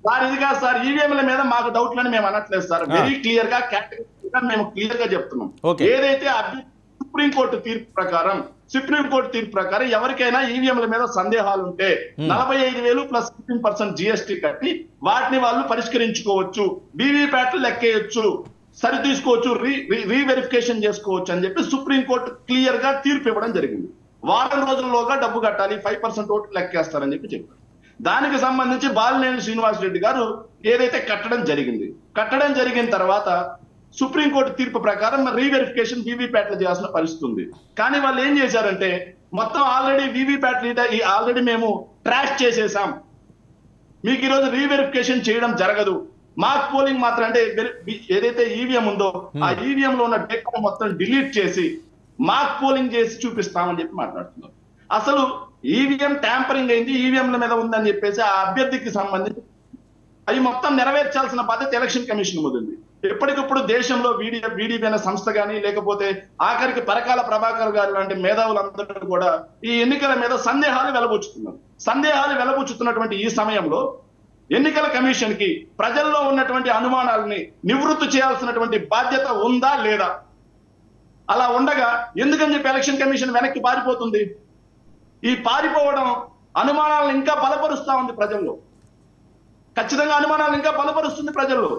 సార్ ఇది కాదు సార్, ఈవీఎంల మీద మాకు డౌట్లని మేము అనట్లేదు సార్. వెరీ క్లియర్ గా మేము క్లియర్ గా చెప్తున్నాం. ఏదైతే సుప్రీంకోర్టు తీర్పు ప్రకారం ఎవరికైనా ఈవీఎంల మీద సందేహాలు ఉంటే 45,000 ప్లస్ 15% GST కట్టి వాటిని వాళ్ళు పరిష్కరించుకోవచ్చు, వీవీప్యాట్లు లెక్కేయచ్చు, సరి తీసుకోవచ్చు, రీవెరిఫికేషన్ చేసుకోవచ్చు అని చెప్పి సుప్రీంకోర్టు క్లియర్ గా తీర్పు ఇవ్వడం జరిగింది. వారం రోజుల్లోగా డబ్బు కట్టాలి, 5% ఓట్లు లెక్కేస్తారని చెప్పారు. దానికి సంబంధించి బాలినేని శ్రీనివాస్ రెడ్డి గారు ఏదైతే కట్టడం జరిగిన తర్వాత సుప్రీంకోర్టు తీర్పు ప్రకారం రీవెరిఫికేషన్ వీవీప్యాట్లు చేయాల్సిన పరిస్థితి ఉంది. కానీ వాళ్ళు ఏం చేశారంటే మొత్తం ఆల్రెడీ వీవీప్యాట్లు ఆల్రెడీ మేము ట్రాష్ చేసేసాం, మీకు ఈరోజు రీవెరిఫికేషన్ చేయడం జరగదు, మాక్ పోలింగ్ మాత్రం అంటే ఏదైతే ఈవీఎం ఉందో ఆ ఈవీఎం లో ఉన్న డేటా మొత్తం డిలీట్ చేసి మాక్ పోలింగ్ చేసి చూపిస్తామని చెప్పి మాట్లాడుతున్నారు. అసలు ఈవీఎం ట్యాంపరింగ్ అయింది, ఈవీఎంల మీద ఉందని చెప్పేసి ఆ అభ్యర్థికి సంబంధించి అవి మొత్తం నెరవేర్చాల్సిన బాధ్యత ఎలక్షన్ కమిషన్ ఉంది. ఎప్పటికప్పుడు దేశంలో వీడిపి అనే సంస్థ కానీ లేకపోతే ఆఖరికి పరకాల ప్రభాకర్ గారు లాంటి మేధావులందరూ కూడా ఈ ఎన్నికల మీద సందేహాలు వెలబుచ్చుతున్నటువంటి ఈ సమయంలో ఎన్నికల కమిషన్ కి ప్రజల్లో ఉన్నటువంటి అనుమానాలని నివృత్తి చేయాల్సినటువంటి బాధ్యత ఉందా లేదా? అలా ఉండగా ఎందుకని చెప్పి ఎలక్షన్ కమిషన్ వెనక్కి పారిపోతుంది? ఈ పారిపోవడం అనుమానాలను ఇంకా బలపరుస్తా ఉంది ప్రజల్లో. ఖచ్చితంగా అనుమానాలను ఇంకా బలపరుస్తుంది ప్రజల్లో.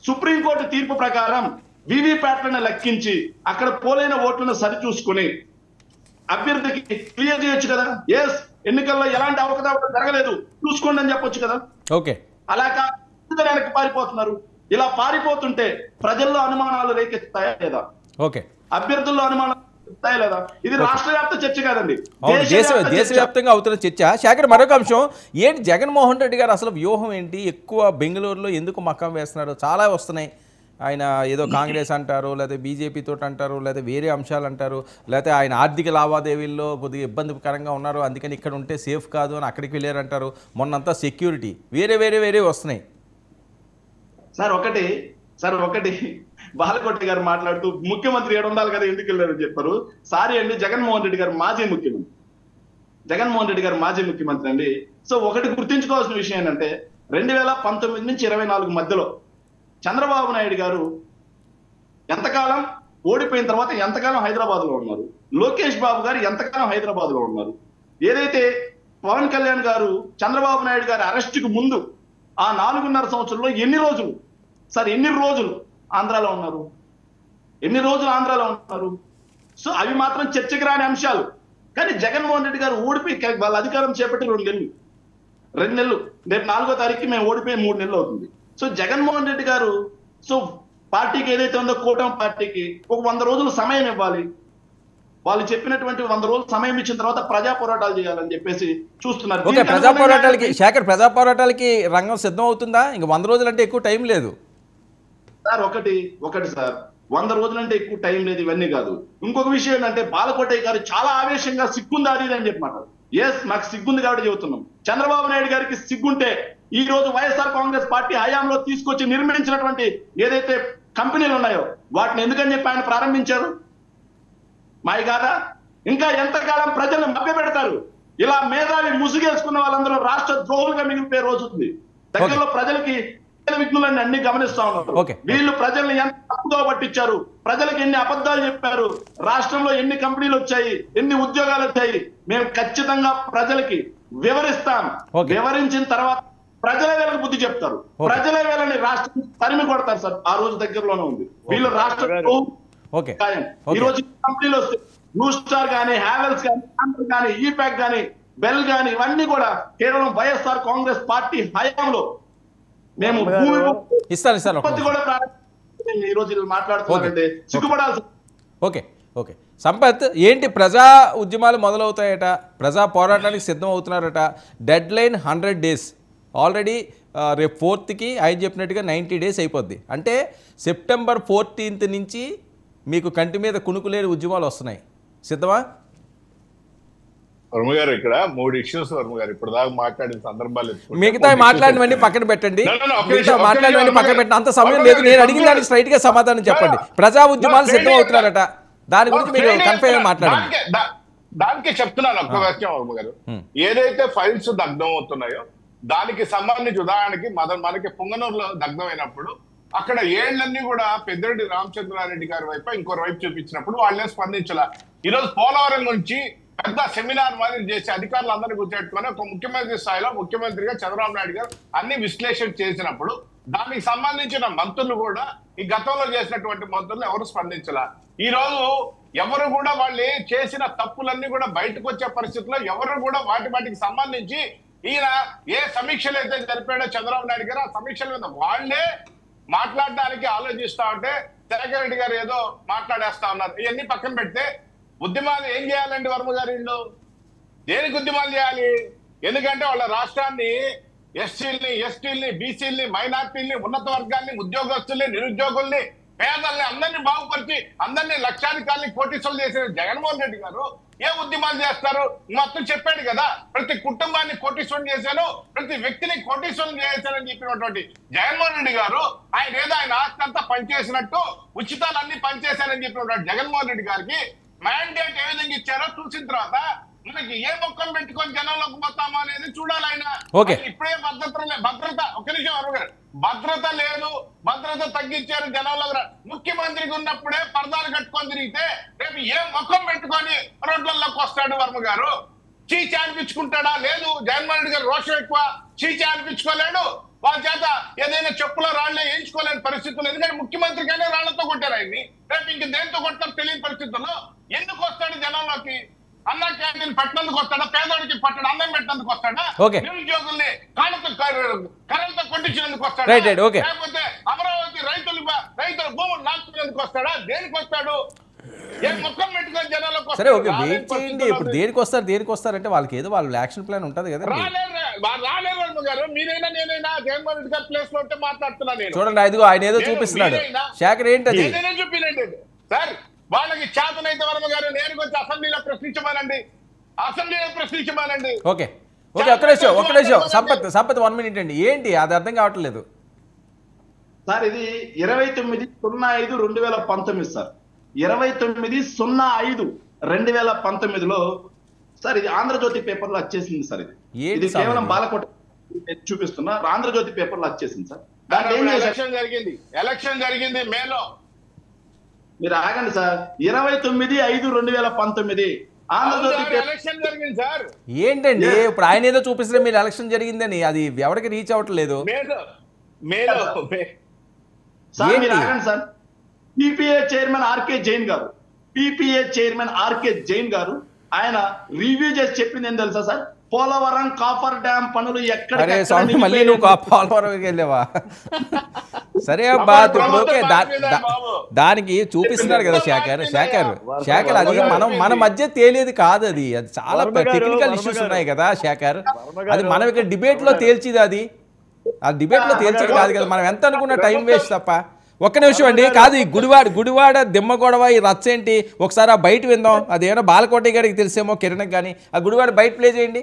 సుప్రీంకోర్టు తీర్పు ప్రకారం వీవీప్యాట్లను లెక్కించి అక్కడ పోలైన ఓట్లను సరిచూసుకుని అభ్యర్థికి క్లియర్ చేయొచ్చు కదా. ఎస్, ఎన్నికల్లో ఎలాంటి అవకతవకలు జరగలేదు, చూసుకోండి అని చెప్పొచ్చు కదా. ఓకే, అలా వెనక్కి పారిపోతున్నారు. ఇలా పారిపోతుంటే ప్రజల్లో అనుమానాలు రేకెత్తుతాయా లేదా? ఓకే, అభ్యర్థుల్లో అనుమానాలు లేదా? ఇది రాష్ట్ర వ్యాప్త చర్చ కాదండి, దేశవ్యాప్తంగా అవుతున్న చర్చ. శేఖర్ మరొక అంశం ఏంటి, జగన్మోహన్ రెడ్డి గారు అసలు వ్యూహం ఏంటి? ఎక్కువ బెంగళూరులో ఎందుకు మకాం వేస్తున్నారు? చాలా వస్తున్నాయి. ఆయన ఏదో కాంగ్రెస్ అంటారు, లేకపోతే బీజేపీతో అంటారు, లేదా వేరే అంశాలు అంటారు, లేకపోతే ఆయన ఆర్థిక లావాదేవీల్లో కొద్దిగా ఇబ్బందికరంగా ఉన్నారు, అందుకని ఇక్కడ ఉంటే సేఫ్ కాదు అని అక్కడికి వెళ్ళారంటారు. మొన్నంతా సెక్యూరిటీ వేరే వస్తున్నాయి. సార్ ఒకటి బాలకోటి గారు మాట్లాడుతూ ముఖ్యమంత్రి 700 కదా ఎందుకు వెళ్ళారని చెప్పారు. సారీ అండి, జగన్మోహన్ రెడ్డి గారు మాజీ ముఖ్యమంత్రి అండి. సో ఒకటి గుర్తించుకోవాల్సిన విషయం ఏంటంటే 2019 నుంచి 24 మధ్యలో చంద్రబాబు నాయుడు గారు ఎంతకాలం ఓడిపోయిన తర్వాత ఎంతకాలం హైదరాబాద్ లో ఉన్నారు, లోకేష్ బాబు గారు ఎంతకాలం హైదరాబాద్ లో ఉన్నారు. ఏదైతే పవన్ కళ్యాణ్ గారు చంద్రబాబు నాయుడు గారి అరెస్టుకు ముందు ఆ 4.5 సంవత్సరంలో ఎన్ని రోజులు ఆంధ్రాలో ఉన్నారు, సో అవి మాత్రం చర్చకి రాని అంశాలు. కానీ జగన్మోహన్ రెడ్డి గారు ఓడిపోయి వాళ్ళ అధికారం చేపట్టి 2 నెలలు రేపు 4వ తారీఖుకి మేము ఓడిపోయి 3 నెలలు అవుతుంది. సో జగన్మోహన్ రెడ్డి గారు సో పార్టీకి ఏదైతే ఉందో కూటమి పార్టీకి ఒక 100 రోజులు సమయం ఇవ్వాలి. వాళ్ళు చెప్పినటువంటి 100 రోజులు సమయం ఇచ్చిన తర్వాత ప్రజా పోరాటాలు చేయాలని చెప్పేసి చూస్తున్నారు. ఓకే, శేఖర్ ప్రజా పోరాటాలకి రంగం సిద్ధం అవుతుందా? ఇంకా 100 రోజులు అంటే ఎక్కువ టైం లేదు సార్. ఒకటి సార్, 100 రోజులు అంటే ఎక్కువ టైం లేదు, ఇవన్నీ కాదు. ఇంకొక విషయం ఏంటంటే బాలకోటయ్య గారు చాలా ఆవేశంగా సిగ్గుంది అది అని చెప్పి మాట్లాడు. ఎస్, మాకు సిగ్గుంది కాబట్టి చెబుతున్నాం. చంద్రబాబు నాయుడు గారికి సిగ్గుంటే ఈ రోజు వైఎస్ఆర్ కాంగ్రెస్ పార్టీ హయాంలో తీసుకొచ్చి నిర్మించినటువంటి ఏదైతే కంపెనీలు ఉన్నాయో వాటిని ఎందుకని చెప్పి ఆయన ప్రారంభించారు? మాయ గారా ఇంకా ఎంతకాలం ప్రజలను మభ్యపెడతారు? ఇలా మేధావి ముసుగేసుకున్న వాళ్ళందరూ రాష్ట్ర ద్రోహులుగా మిగిలిపోయే రోజు ఉంది. దగ్గరలో ప్రజలకి విఘ్నులన్నీ అన్ని గమనిస్తా ఉన్నారు. వీళ్ళు ప్రజల్ని ఎంత తప్పుదో పట్టించారు, ప్రజలకు ఎన్ని అబద్ధాలు చెప్పారు, రాష్ట్రంలో ఎన్ని కంపెనీలు వచ్చాయి, ఎన్ని ఉద్యోగాలు వచ్చాయి, మేము ఖచ్చితంగా ప్రజలకి వివరిస్తాం. వివరించిన తర్వాత ప్రజల వేళకు బుద్ధి చెప్తారు. ప్రజల వేళని రాష్ట్రం తరిమి కొడతారు సార్. ఆ రోజు దగ్గరలోనే ఉంది. వీళ్ళు రాష్ట్ర ఈ రోజు కంపెనీలు వస్తాయి, బ్లూ స్టార్ కానీ, హ్యావెల్స్ కానీ, ఈపాక్ కానీ, బెల్ కానీ, ఇవన్నీ కూడా కేవలం వైఎస్ఆర్ కాంగ్రెస్ పార్టీ హయాంలో మేము ఇస్తాను ఈ రోజు మాట్లాడుతున్నారంటే సిగ్గుపడాల్సి. ఓకే సంపత్, ఏంటి ప్రజా ఉద్యమాలు మొదలవుతాయట, ప్రజా పోరాటానికి సిద్ధం అవుతున్నారట. డెడ్ లైన్ 100 days, ఆల్రెడీ రేపు 4th ఆయన చెప్పినట్టుగా 90 days అయిపోద్ది. అంటే September 14th నుంచి మీకు కంటి మీద కునుకులేని ఉద్యమాలు వస్తున్నాయి. సిద్ధమా? వర్మ గారు ఇక్కడ 3 issues వర్మ గారు ఇప్పుడు దాకా మాట్లాడిన సందర్భాలు మిగతా మాట్లాడినవన్నీ పక్కన పెట్టండి. మాట్లాడినవన్నీ పక్కన పెట్టండి, అంత సమయం లేదు. నేను అడిగిన దానికి స్ట్రైట్ గా సమాధానం చెప్పండి. ప్రజా ఉద్యమాలు సిద్ధం అవుతున్నారట, దాని గురించి మీరు కన్ఫర్మ్ మాట్లాడండి. దానికి చెప్తున్నాను ఒక్క వాక్యం వర్మ గారు. ఏదైతే ఫైల్స్ దగ్ధం అవుతున్నాయో దానికి సంబంధించి ఉదాహరణకి మనకి పుంగనూరులో దగ్ధం అయినప్పుడు అక్కడ ఏళ్లన్నీ కూడా పెద్దిరెడ్డి రామచంద్రారెడ్డి గారి వైపు ఇంకో వైపు చూపించినప్పుడు వాళ్ళే స్పందించాల. ఈరోజు పోలవరం నుంచి పెద్ద సెమినార్ మాదిరి చేసి అధికారులు అందరినీ కూర్చోబెట్టుకొని ఒక ముఖ్యమంత్రి స్థాయిలో ముఖ్యమంత్రిగా చంద్రబాబు నాయుడు గారు అన్ని విశ్లేషణ చేసినప్పుడు దానికి సంబంధించిన మంత్రులు కూడా ఈ గతంలో చేసినటువంటి మంత్రులు ఎవరు స్పందించాల. ఈ రోజు ఎవరు కూడా వాళ్ళు చేసిన తప్పులన్నీ కూడా బయటకు వచ్చే పరిస్థితుల్లో ఎవరు కూడా వాటికి సంబంధించి ఈయన ఏ సమీక్షలు అయితే జరిపాడో చంద్రబాబు నాయుడు గారు ఆ సమీక్షల మీద వాళ్లే మాట్లాడడానికి ఆలోచిస్తా ఉంటే శేఖర్ రెడ్డి గారు ఏదో మాట్లాడేస్తా ఉన్నారు. ఇవన్నీ పక్కన పెడితే ఉద్యమాలు ఏం చేయాలండి వర్మ గారు? వీళ్ళు దేనికి ఉద్యమాలు చేయాలి? ఎందుకంటే వాళ్ళ రాష్ట్రాన్ని ఎస్సీల్ని, ఎస్టీల్ని, బీసీల్ని, మైనార్టీల్ని, ఉన్నత వర్గాల్ని, ఉద్యోగస్తుల్ని, నిరుద్యోగుల్ని, పేదల్ని అందరినీ బాగుపరిచి అందరినీ లక్షాధికారుల్ని కోటీశ్వరులు చేసిన జగన్మోహన్ రెడ్డి గారు ఏ ఉద్యమాలు చేస్తారు? మొత్తం చెప్పాడు కదా, ప్రతి కుటుంబాన్ని కోటీశ్వరులు చేశాను, ప్రతి వ్యక్తిని కోటీశ్వరులు చేశానని చెప్పినటువంటి జగన్మోహన్ రెడ్డి గారు ఆయన ఏదో ఆయన ఆస్తి అంతా పనిచేసినట్టు ఉచితాలన్నీ పనిచేశానని చెప్పినటువంటి జగన్మోహన్ రెడ్డి గారికి మ్యాండేట్ ఏ విధంగా ఇచ్చారో చూసిన తర్వాత మనకి ఏ మొక్కం పెట్టుకొని జనంలోకి పోతామా అనేది చూడాలి. ఆయన ఇప్పుడే భద్రత ఒక్క నిమిషం అడుగుగారు, భద్రత లేదు, భద్రత తగ్గించారు జనంలో. ముఖ్యమంత్రికి ఉన్నప్పుడే పరదాలు కట్టుకొని తిరిగితే రేపు ఏ మొక్కం పెట్టుకొని రోడ్లలోకి వస్తాడు వర్మ గారు? చీచా అనిపించుకుంటాడా? లేదు, జగన్మోహన్ రెడ్డి గారు రోషం ఎక్కువ, చీచా అనిపించుకోలేడు. వాళ్ళ చేత ఏదైనా చెప్పుల రాళ్లే వేయించుకోలేని పరిస్థితులు. ఎందుకంటే ముఖ్యమంత్రిగానే రాళ్లతో కొట్టారు ఆయన్ని, రేపు ఇంక దేంతో కొట్టారు తెలియని పరిస్థితుల్లో ఎందుకు వస్తాడు జనంలోకి? అన్న క్యాంటీన్ పట్టినందుకు వస్తాడా? పేదోడికి పట్టడం అన్నం పెట్టినందుకు వస్తాడా? నిరుద్యోగుల్ని కరెంట్తో కొట్టించినందుకు వస్తాడా? లేకపోతే అమరావతి రైతుల భూములు నాకునేందుకు వస్తాడా? దేనికి వస్తాడు? ఏ మొక్కం పెట్టుకొని జనాలకు సరే ఓకే వెయిట్ చేయండి. ఇప్పుడు దేనికి వస్తారంటే వాళ్ళకి ఏదో వాళ్ళ యాక్షన్ ప్లాన్ ఉంటది కదా. రాలేదు వర్మ గారు. మీరైనా నేనైనా జగన్మోహన్ రెడ్డి గారి ప్లేస్ లో ఉంటే మాట్లాడుతున్నా నేను. చూడండి అదిగో ఆయన ఏదో చూపిస్తున్నాడు. శేఖర్ ఏంటది? నేనే చూపినండి సార్. వాళ్ళకి చేతనైతే వర్మ గారు నేను కొంచెం అసెంబ్లీలో ప్రశ్నించమానండి. ఓకే ఓకే, ఒక్క నిమిషం సంపత్ 1 minute అండి. ఏంటి అది అర్థం కావట్లేదు సార్. ఇది 29/05/2019 సార్. 29/05/2019లో సార్ ఇది ఆంధ్రజ్యోతి పేపర్ లో వచ్చేసింది సార్. ఇది కేవలం బాలకోట చూపిస్తున్నా. ఆంధ్రజ్యోతి పేపర్ లో వచ్చేసింది సార్. ఎలక్షన్ జరిగింది మేలో. మీరు ఆగండి సార్. 29/05/2019 ఆంధ్రజ్యోతి ఎలక్షన్ జరిగింది సార్. ఏంటండి ఇప్పుడు ఆయన ఏదో చూపిస్తే మీరు ఎలక్షన్ జరిగిందని, అది ఎవరికి రీచ్ అవ్వట్లేదు. సార్ మీరు ఆగండి sir. PPA chairman RK Jain గారు ఆయన రివ్యూ చేసి చెప్పింది ఏం తెలుసా సార్? పోలవరం కాఫర్ డ్యామ్ పనులు ఎక్కడ మళ్ళీ నువ్వు పోలవరం వెళ్ళావా? సరే అబ్బా, ఓకే దానికి చూపిస్తున్నారు కదా శేఖర్ అది మన మధ్య తేలేది కాదు. అది చాలా టెక్నికల్ ఇష్యూస్ ఉన్నాయి కదా శేఖర్. అది మనం ఇక్కడ డిబేట్ లో తేల్చిది. అది ఆ డిబేట్ లో తేల్చేది కాదు కదా. మనం ఎంత అనుకున్న టైం వేస్ట్ తప్ప. ఒక్క నిమిషం అండి. కాదు ఈ గుడివాడ దిమ్మ గొడవ ఈ రచ్చ ఏంటి ఒకసారి ఆ బయట విందాం. అదేమో బాలకోటి గారికి తెలిసేమో, కిరణ్ కానీ ఆ గుడివాడ బయట ప్లే చేయండి.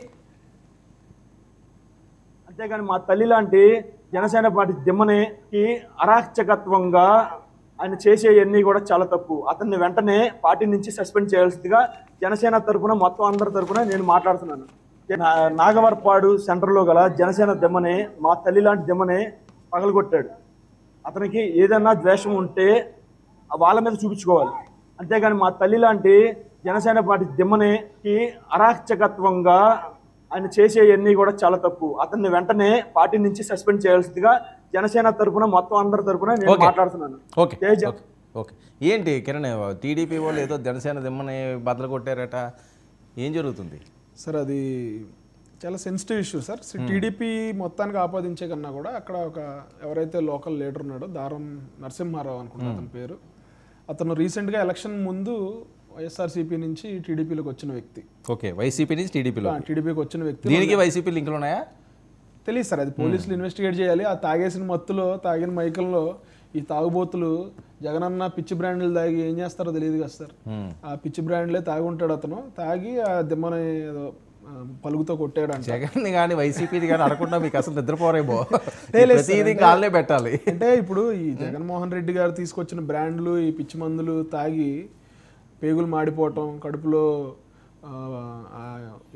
అంతేగాని మా తల్లి లాంటి జనసేన పార్టీ దిమ్మకి అరాచకత్వంగా ఆయన చేసేవన్నీ కూడా చాలా తప్పు. అతన్ని వెంటనే పార్టీ నుంచి సస్పెండ్ చేయాల్సిందిగా జనసేన తరఫున మొత్తం అందరి తరఫున నేను మాట్లాడుతున్నాను. నాగవరపాడు సెంటర్లో గల జనసేన దిమ్మనే, మా తల్లి లాంటి దిమ్మనే పగలగొట్టాడు. అతనికి ఏదన్నా ద్వేషం ఉంటే వాళ్ళ మీద చూపించుకోవాలి. అంతేగాని మా తల్లి లాంటి జనసేన పార్టీ దిమ్మకి అరాచకత్వంగా ఆయన చేసేవన్నీ కూడా చాలా తప్పు. అతన్ని వెంటనే పార్టీ నుంచి సస్పెండ్ చేయాల్సిందిగా జనసేన తరఫున మొత్తం అందరి తరఫున నేను మాట్లాడుతున్నాను. ఓకే ఏంటి కిరణ్, టీడీపీ వాళ్ళు ఏదో జనసేన దిమ్మని బద్దలు కొట్టారట, ఏం జరుగుతుంది సార్? అది చాలా సెన్సిటివ్ ఇష్యూ సార్. టీడీపీ మొత్తానికి ఆపాదించే కన్నా కూడా అక్కడ ఎవరైతే లోకల్ లీడర్ ఉన్నాడో దారం నరసింహారావు అనుకుంటా అతని పేరు, అతను రీసెంట్గా ఎలక్షన్ ముందు వైఎస్ఆర్సీపీ నుంచి టీడీపీలోకి వచ్చిన వ్యక్తి. ఓకే, వైసీపీ నుంచి టీడీపీకి వచ్చిన వ్యక్తి. దీనికి వైసీపీ లింకులు ఉన్నాయా తెలియదు సార్. అది పోలీసులు ఇన్వెస్టిగేట్ చేయాలి. ఆ తాగేసిన మత్తులో తాగిన మైకల్లో ఈ తాగుబోతులు జగనన్న పిచ్చి బ్రాండ్లు తాగి ఏం చేస్తారో తెలియదు కదా సార్. ఆ పిచ్చి బ్రాండ్లే తాగి ఉంటాడు అతను. తాగి ఆ దిమ్మని ఏదో పలుగుతో కొట్టాడు. జగన్ కానీ వైసీపీది కానీ అడగకుండా మీకు అసలు నిద్రపోరేమో, కాళ్ళే పెట్టాలి. అంటే ఇప్పుడు ఈ జగన్మోహన్ రెడ్డి గారు తీసుకొచ్చిన బ్రాండ్లు ఈ పిచ్చి మందులు తాగి పేగులు మాడిపోవటం, కడుపులో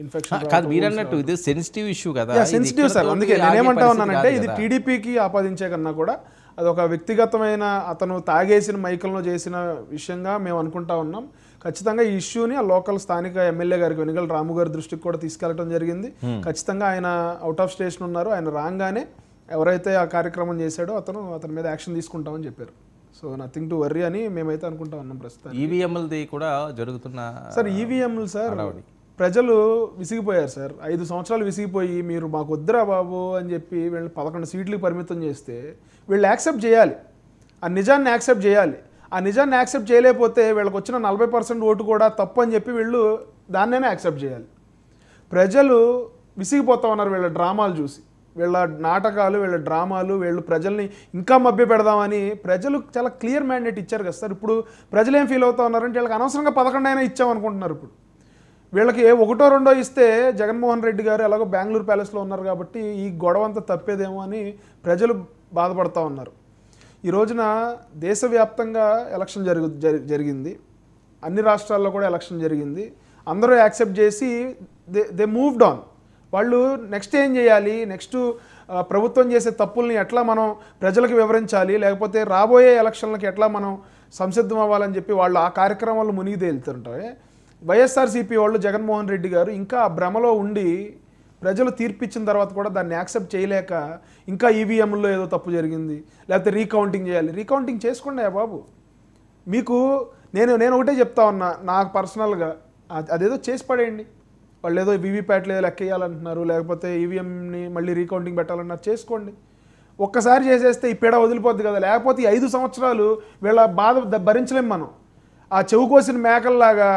ఇన్ఫెక్షన్ కాదు మీరు అన్నట్టు ఇది సెన్సిటివ్ ఇష్యూ కదా. Sensitive sir. అందుకే నేనేమంటా ఉన్నానంటే ఇది టీడీపీకి ఆపాదించే కన్నా కూడా అదొక వ్యక్తిగతమైన అతను తాగేసిన మైకల్లో చేసిన విషయంగా మేము అనుకుంటా ఉన్నాం. ఖచ్చితంగా ఈ ఇష్యూని ఆ లోకల్ స్థానిక ఎమ్మెల్యే గారికి వెనుగల రాము గారి దృష్టికి కూడా తీసుకెళ్లడం జరిగింది. ఖచ్చితంగా ఆయన అవుట్ ఆఫ్ స్టేషన్ ఉన్నారు. ఆయన రాగానే ఎవరైతే ఆ కార్యక్రమం చేశాడో అతని మీద యాక్షన్ తీసుకుంటామని చెప్పారు. సో నథింగ్ టు వర్రీ అని మేమైతే అనుకుంటా ఉన్నాం ప్రస్తుతం. ఈవీఎంలది కూడా జరుగుతున్న సార్ ఈవీఎంలు సార్ ప్రజలు విసిగిపోయారు సార్. 5 సంవత్సరాలు విసిగిపోయి మీరు మాకు వద్దురా బాబు అని చెప్పి వీళ్ళు 11 సీట్లకు పరిమితం చేస్తే వీళ్ళు యాక్సెప్ట్ చేయాలి. ఆ నిజాన్ని యాక్సెప్ట్ చేయాలి. ఆ నిజాన్ని యాక్సెప్ట్ చేయలేకపోతే వీళ్ళకి వచ్చిన 40% ఓటు కూడా తప్పు అని చెప్పి వీళ్ళు దాన్నే యాక్సెప్ట్ చేయాలి. ప్రజలు విసిగిపోతా ఉన్నారు వీళ్ళ డ్రామాలు చూసి, వీళ్ళ నాటకాలు, వీళ్ళ డ్రామాలు, వీళ్ళు ప్రజల్ని ఇంకా మభ్య పెడదామని ప్రజలు చాలా క్లియర్ మ్యాండేట్ ఇచ్చారు కదా సార్. ఇప్పుడు ప్రజలు ఏం ఫీల్ అవుతా ఉన్నారంటే వీళ్ళకి అనవసరంగా 11 అయినా ఇచ్చామనుకుంటున్నారు. ఇప్పుడు వీళ్ళకి 1, 2 ఇస్తే జగన్మోహన్ రెడ్డి గారు ఎలాగో బెంగళూరు ప్యాలెస్లో ఉన్నారు కాబట్టి ఈ గొడవ అంతా తప్పేదేమో అని ప్రజలు బాధపడతా ఉన్నారు. ఈ రోజున దేశవ్యాప్తంగా ఎలక్షన్ జరిగింది. అన్ని రాష్ట్రాల్లో కూడా ఎలక్షన్ జరిగింది. అందరూ యాక్సెప్ట్ చేసి దే మూవ్డ్ ఆన్. వాళ్ళు నెక్స్ట్ ఏం చేయాలి, నెక్స్ట్ ప్రభుత్వం చేసే తప్పుల్ని ఎట్లా మనం ప్రజలకు వివరించాలి, లేకపోతే రాబోయే ఎలక్షన్లకి ఎట్లా మనం సంసిద్ధం అవ్వాలని చెప్పి వాళ్ళు ఆ కార్యక్రమాల్లో మునిగి తేలుతుంటారు. వైఎస్ఆర్సీపీ వాళ్ళు జగన్మోహన్ రెడ్డి గారు ఇంకా ఆ భ్రమలో ఉండి ప్రజలు తీర్పిచ్చిన తర్వాత కూడా దాన్ని యాక్సెప్ట్ చేయలేక ఇంకా ఈవీఎంలో ఏదో తప్పు జరిగింది, లేకపోతే రీకౌంటింగ్ చేయాలి. రీకౌంటింగ్ చేసుకోండి బాబు. మీకు నేను ఒకటే చెప్తా ఉన్నా, నాకు పర్సనల్గా అదేదో చేసి పడేయండి. వాళ్ళు ఏదో వీవీప్యాట్లు ఏదో లెక్కేయాలంటున్నారు, లేకపోతే ఈవీఎంని మళ్ళీ రీకౌంటింగ్ పెట్టాలన్నారు, చేసుకోండి. ఒక్కసారి చేసేస్తే ఈ పీడ వదిలిపోద్ది కదా. లేకపోతే 5 సంవత్సరాలు వీళ్ళ బాధ భరించలేం మనం. ఆ చెవు కోసిన మేకల్లాగా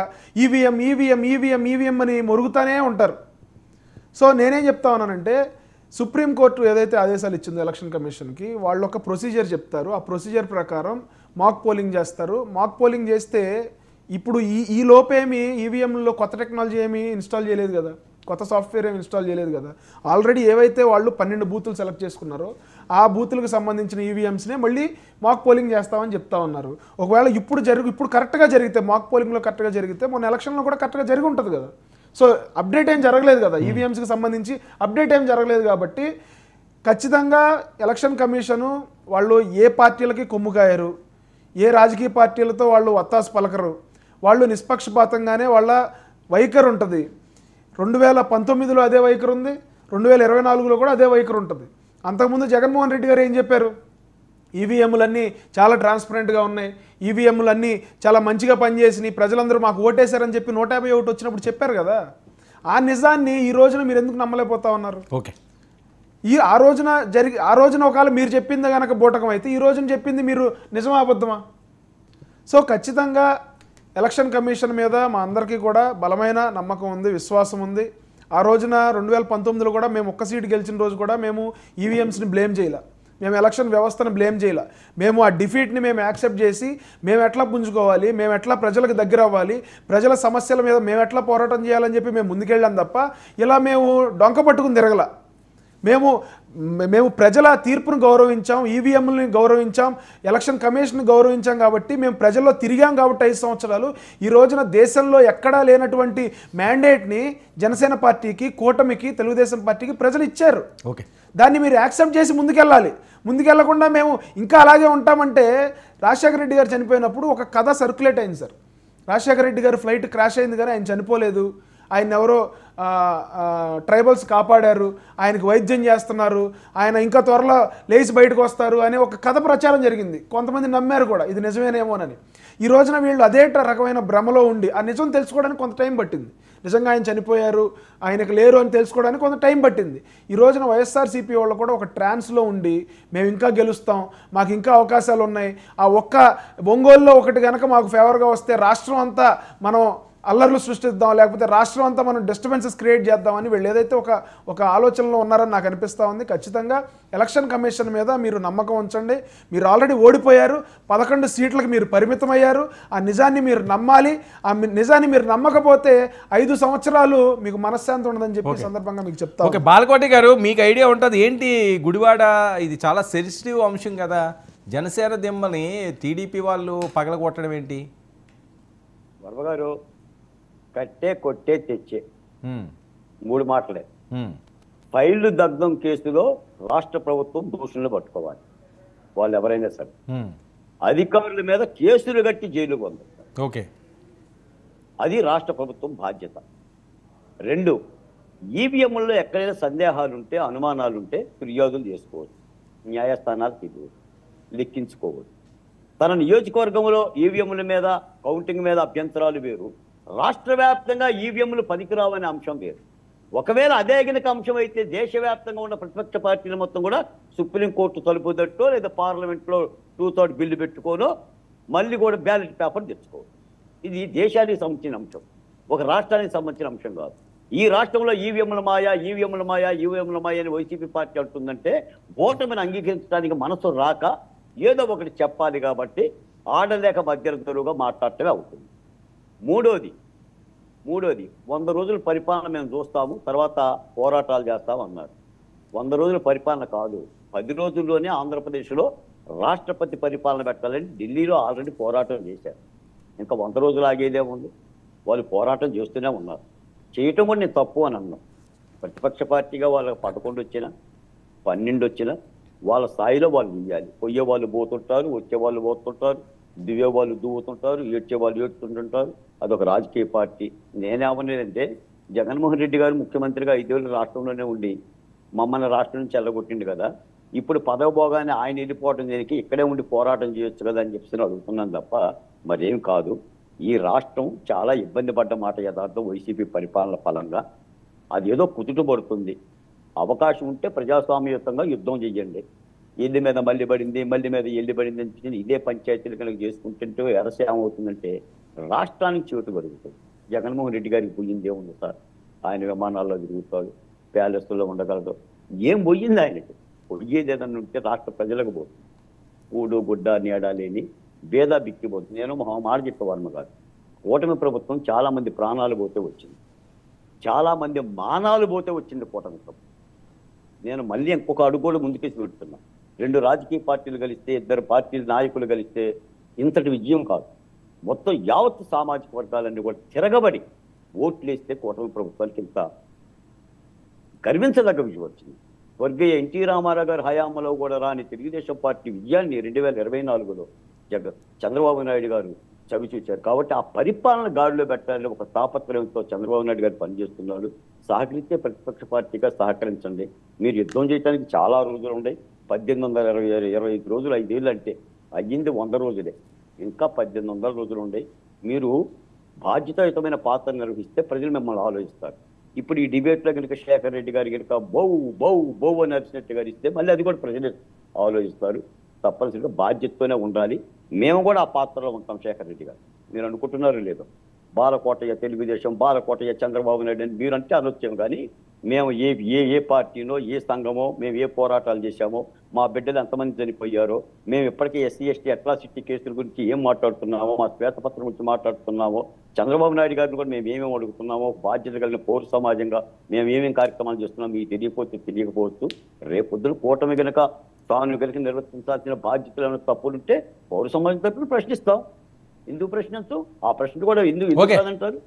ఈవీఎం ఈవీఎం ఈవీఎం ఈవీఎం అని మొరుగుతానే ఉంటారు. సో నేనేం చెప్తా ఉన్నానంటే సుప్రీంకోర్టు ఏదైతే ఆదేశాలు ఇచ్చిందో ఎలక్షన్ కమిషన్కి వాళ్ళు ఒక ప్రొసీజర్ చెప్తారు. ఆ ప్రొసీజర్ ప్రకారం మాక్ పోలింగ్ చేస్తారు. మాక్ పోలింగ్ చేస్తే ఇప్పుడు ఈ లోపేమి ఈవీఎంలో కొత్త టెక్నాలజీ ఏమి ఇన్స్టాల్ చేయలేదు కదా, కొత్త సాఫ్ట్వేర్ ఏమి ఇన్స్టాల్ చేయలేదు కదా. ఆల్రెడీ ఏవైతే వాళ్ళు 12 బూతులు సెలెక్ట్ చేసుకున్నారో ఆ బూతులకు సంబంధించిన ఈవీఎంస్నే మళ్ళీ మాక్ పోలింగ్ చేస్తామని చెప్తా ఉన్నారు. ఒకవేళ ఇప్పుడు కరెక్ట్గా జరిగితే మాక్ పోలింగ్లో కరెక్ట్గా జరిగితే మొన్న ఎలక్షన్లో కూడా కరెక్ట్గా జరిగి ఉంటుంది కదా. సో అప్డేట్ ఏం జరగలేదు కదా, ఈవీఎంస్కి సంబంధించి అప్డేట్ ఏం జరగలేదు కాబట్టి ఖచ్చితంగా ఎలక్షన్ కమిషను వాళ్ళు ఏ పార్టీలకి కొమ్ముకాయరు, ఏ రాజకీయ పార్టీలతో వాళ్ళు వత్తాసు పలకరు, వాళ్ళు నిష్పక్షపాతంగానే వాళ్ళ వైఖరి ఉంటుంది. 2019లో అదే వైఖరి ఉంది, 2024లో కూడా అదే వైఖరి ఉంటుంది. అంతకుముందు జగన్మోహన్ రెడ్డి గారు ఏం చెప్పారు, ఈవీఎంలన్నీ చాలా ట్రాన్స్పరెంట్గా ఉన్నాయి, ఈవీఎంలన్నీ చాలా మంచిగా పనిచేసినాయి, ప్రజలందరూ మాకు ఓటేశారని చెప్పి 151 వచ్చినప్పుడు చెప్పారు కదా. ఆ నిజాన్ని ఈ రోజున మీరు ఎందుకు నమ్మలేకపోతా ఉన్నారు? ఓకే, ఆ రోజున ఒకవేళ మీరు చెప్పింది కనుక బూటకం అయితే ఈ రోజున చెప్పింది మీరు నిజమా అబద్ధమా? సో ఖచ్చితంగా ఎలక్షన్ కమిషన్ మీద మా అందరికీ కూడా బలమైన నమ్మకం ఉంది, విశ్వాసం ఉంది. ఆ రోజున 2019లో కూడా మేము ఒక్క సీటు గెలిచిన రోజు కూడా మేము ఈవీఎంస్ని బ్లేమ్ చేయలే, మేము ఎలక్షన్ వ్యవస్థను బ్లేమ్ చేయలే. మేము ఆ డిఫీట్ని మేము యాక్సెప్ట్ చేసి మేము ఎట్లా పుంజుకోవాలి, మేము ఎట్లా ప్రజలకు దగ్గర అవ్వాలి, ప్రజల సమస్యల మీద మేము ఎట్లా పోరాటం చేయాలని చెప్పి మేము ముందుకెళ్ళాం తప్ప ఇలా మేము డొంక పట్టుకుని తిరగల. మేము ప్రజల తీర్పును గౌరవించాం, ఈవీఎంలని గౌరవించాం, ఎలక్షన్ కమిషన్ని గౌరవించాం కాబట్టి మేము ప్రజల్లో తిరిగాం కాబట్టి 5 సంవత్సరాలు ఈ రోజున దేశంలో ఎక్కడా లేనటువంటి మ్యాండేట్ని జనసేన పార్టీకి, కూటమికి, తెలుగుదేశం పార్టీకి ప్రజలు ఇచ్చారు. ఓకే, దాన్ని మీరు యాక్సెప్ట్ చేసి ముందుకెళ్ళాలి. ముందుకెళ్లకుండా మేము ఇంకా అలాగే ఉంటామంటే రాజశేఖర రెడ్డి గారు చనిపోయినప్పుడు ఒక కథ సర్క్యులేట్ అయింది సార్. రాజశేఖర రెడ్డి గారు ఫ్లైట్ క్రాష్ అయింది కానీ ఆయన చనిపోలేదు, ఆయన ఎవరో ట్రైబల్స్ కాపాడారు, ఆయనకు వైద్యం చేస్తున్నారు, ఆయన ఇంకా త్వరలో లేచి బయటకు వస్తారు అనే ఒక కథ ప్రచారం జరిగింది. కొంతమంది నమ్మారు కూడా ఇది నిజమేనేమోనని. ఈ రోజున వీళ్ళు అదే రకమైన భ్రమలో ఉండి ఆ నిజం తెలుసుకోవడానికి కొంత టైం పట్టింది. నిజంగా ఆయన చనిపోయారు, ఆయనకు లేరు అని తెలుసుకోవడానికి కొంత టైం పట్టింది. ఈ రోజున వైఎస్ఆర్సీపీ వాళ్ళు కూడా ఒక ట్రాన్స్లో ఉండి మేము ఇంకా గెలుస్తాం, మాకు ఇంకా అవకాశాలు ఉన్నాయి, ఆ ఒక్క ఒంగోలులో ఒకటి కనుక మాకు ఫేవర్గా వస్తే రాష్ట్రం అంతా మనం అల్లర్లు సృష్టిద్దాం, లేకపోతే రాష్ట్రం అంతా మనం డిస్టర్బెన్సెస్ క్రియేట్ చేద్దామని వీళ్ళు ఏదైతే ఒక ఆలోచనలో ఉన్నారని నాకు అనిపిస్తూ ఉంది. ఖచ్చితంగా ఎలక్షన్ కమిషన్ మీద మీరు నమ్మకం ఉంచండి. మీరు ఆల్రెడీ ఓడిపోయారు, 11 సీట్లకు మీరు పరిమితమయ్యారు. ఆ నిజాన్ని మీరు నమ్మాలి. ఆ నిజాన్ని మీరు నమ్మకపోతే 5 సంవత్సరాలు మీకు మనశ్శాంతి ఉండదని చెప్పి సందర్భంగా మీకు చెప్తాను. ఓకే, బాలకోటి గారు మీకు ఐడియా ఉంటుంది ఏంటి గుడివాడ ఇది చాలా సెన్సిటివ్ అంశం కదా, జనసేన దిమ్మని టీడీపీ వాళ్ళు పగలగొట్టడం ఏంటి? వర్మ గారు కట్టే కొట్టే తెచ్చే 3 మాటలే. ఫైళ్లు దగ్ధం కేసులో రాష్ట్ర ప్రభుత్వం దోషులను పట్టుకోవాలి, వాళ్ళు ఎవరైనా సరే. అధికారుల మీద కేసులు కట్టి జైలు పంపిస్తారు, ఓకే, అది రాష్ట్ర ప్రభుత్వం బాధ్యత. 2, ఈవీఎంలలో ఎక్కడైనా సందేహాలుంటే, అనుమానాలుంటే ఫిర్యాదులు చేసుకోవచ్చు, న్యాయస్థానాలు తిరగవచ్చు, లెక్కించుకోవచ్చు. తన నియోజకవర్గంలో ఈవీఎంల మీద, కౌంటింగ్ మీద అభ్యంతరాలు వేరు, రాష్ట్ర వ్యాప్తంగా ఈవీఎంలు పనికిరావనే అంశం వేరు. ఒకవేళ అదే గనుక అంశం అయితే దేశవ్యాప్తంగా ఉన్న ప్రతిపక్ష పార్టీలు మొత్తం కూడా సుప్రీంకోర్టు తలుపు తట్టో లేదా పార్లమెంట్లో 2/3 బిల్లు పెట్టుకోనో మళ్ళీ కూడా బ్యాలెట్ పేపర్ తెచ్చుకోవచ్చు. ఇది దేశానికి సంబంధించిన అంశం, ఒక రాష్ట్రానికి సంబంధించిన అంశం కాదు. ఈ రాష్ట్రంలో ఈవీఎంల మాయా అని వైసీపీ పార్టీ అంటుందంటే ఓటమిని అంగీకరించడానికి మనసు రాక ఏదో ఒకటి చెప్పాలి కాబట్టి ఆడలేక మధ్యవర్తులుగా మాట్లాడటమే అవుతుంది. మూడోది 100 రోజుల పరిపాలన మేము చూస్తాము, తర్వాత పోరాటాలు చేస్తాము అన్నారు. 100 రోజుల పరిపాలన కాదు, 10 రోజుల్లోనే ఆంధ్రప్రదేశ్లో రాష్ట్రపతి పరిపాలన పెట్టాలని ఢిల్లీలో ఆల్రెడీ పోరాటం చేశారు. ఇంకా 100 రోజులు ఆగేదే ఉంది, వాళ్ళు పోరాటం చేస్తూనే ఉన్నారు. చేయటం కూడా నేను తప్పు అని అన్నాను. ప్రతిపక్ష పార్టీగా వాళ్ళకి 11 వచ్చినా 12 వచ్చినా వాళ్ళ స్థాయిలో వాళ్ళు ఇవ్వాలి. పోయే వాళ్ళు పోతుంటారు, వచ్చే వాళ్ళు పోతుంటారు, దివే వాళ్ళు దువ్వుతుంటారు, ఏడ్చే వాళ్ళు ఏడ్చుతుంటుంటారు. అదొక రాజకీయ పార్టీ. నేనేమనేదంటే జగన్మోహన్ రెడ్డి గారు ముఖ్యమంత్రిగా 5 ఏళ్ళు రాష్ట్రంలోనే ఉండి మమ్మల్ని రాష్ట్రం నుంచి వెళ్ళగొట్టిండు కదా, ఇప్పుడు పదవి పోగానే ఆయన వెళ్ళిపోవటం దేనికి, ఇక్కడే ఉండి పోరాటం చేయొచ్చు కదా అని చెప్పి అడుగుతున్నాను తప్ప మరేం కాదు. ఈ రాష్ట్రం చాలా ఇబ్బంది పడ్డ మాట యథార్థం. వైసీపీ పరిపాలన ఫలంగా అది ఏదో కుదుట పడుతుంది. అవకాశం ఉంటే ప్రజాస్వామ్యయుతంగా యుద్ధం చెయ్యండి. ఎల్లి మీద మళ్ళీ పడింది, మళ్ళీ మీద ఎల్లి పడింది అని ఇదే పంచాయతీలు కనుక చేసుకుంటుంటే ఎరసేమ అవుతుందంటే రాష్ట్రానికి చోటు కలుగుతుంది. జగన్మోహన్ రెడ్డి గారికి పోయిందే ఉంది సార్, ఆయన విమానాల్లో తిరుగుతాడు, ప్యాలెస్లో ఉండగలదు. ఏం పోయింది ఆయనకి? పొయ్యేది ఏదన్నా ఉంటే రాష్ట్ర ప్రజలకు పోతుంది. కూడు గుడ్డ నీడ లేని భేద బిక్కిపోతుంది. నేను మాట చెప్పే వర్మ గారు, కూటమి ప్రభుత్వం చాలా మంది ప్రాణాలు పోతే వచ్చింది, చాలా మంది మానాలు పోతే వచ్చింది కూటమి ప్రభుత్వం. నేను మళ్ళీ ఇంకొక అడుగు కూడా ముందుకేసి పెడుతున్నా. 2 రాజకీయ పార్టీలు కలిస్తే, 2 పార్టీల నాయకులు కలిస్తే ఇంతటి విజయం కాదు. మొత్తం యావత్తు సామాజిక వర్గాలన్నీ కూడా తిరగబడి ఓట్లు వేస్తే కూటమి ప్రభుత్వానికి ఇంత గర్వించదగ్గ విజయం వచ్చింది. స్వర్గీయ ఎన్టీ రామారావు గారి హయాంలో కూడా రాని తెలుగుదేశం పార్టీ విజయాన్ని 2024లో చంద్రబాబు నాయుడు గారు చవిచూశారు. కాబట్టి ఆ పరిపాలన గాడిలో పెట్టాలని ఒక తాపత్రయంతో చంద్రబాబు నాయుడు గారు పనిచేస్తున్నారు. సహకరిస్తే ప్రతిపక్ష పార్టీగా సహకరించండి. మీరు యుద్ధం చేయడానికి చాలా రోజులు ఉన్నాయి. 1825 రోజులు, 5 ఏళ్ళు అంటే అయ్యింది 100 రోజులే. ఇంకా 1800 రోజులు ఉన్నాయి. మీరు బాధ్యతాయుతమైన పాత్ర నిర్వహిస్తే ప్రజలు మిమ్మల్ని ఆలోచిస్తారు. ఇప్పుడు ఈ డిబేట్లో కనుక శేఖర్ రెడ్డి గారు కనుక బౌ బౌ బౌ అని అరిచినట్టు గారు ఇస్తే మళ్ళీ అది కూడా ప్రజలు ఆలోచిస్తారు. తప్పనిసరిగా బాధ్యతతోనే ఉండాలి. మేము కూడా ఆ పాత్రలో ఉంటాం. శేఖర్ రెడ్డి గారు, మీరు అనుకుంటున్నారో లేదో, బాలకోటయ్య తెలుగుదేశం, బాలకోటయ్య చంద్రబాబు నాయుడు అని మీరు అంటే అనొచ్చాము. కానీ మేము ఏ పార్టీనో, ఏ సంఘమో, మేము ఏ పోరాటాలు చేశామో, మా బిడ్డలు ఎంతమంది చనిపోయారో, మేము ఇప్పటికీ ఎస్సీ ఎస్టీ అట్రాసిటీ కేసుల గురించి ఏం మాట్లాడుతున్నామో, మా శ్వేతపత్రం గురించి మాట్లాడుతున్నామో, చంద్రబాబు నాయుడు గారిని కూడా మేము ఏమేమి అడుగుతున్నామో, బాధ్యత కలిగిన పౌర సమాజంగా మేము ఏమేమి కార్యక్రమాలు చేస్తున్నామో మీకు తెలియకపోవచ్చు. రేపొద్దున కూటమి కనుక తాను కనుక నిర్వర్తించాల్సిన బాధ్యతలు తప్పులుంటే పౌర సమాజం తప్పులు ప్రశ్నిస్తాం. ఎందుకు ప్రశ్నించు? ఆ ప్రశ్న కూడా ఎందుకు కాదంటారు?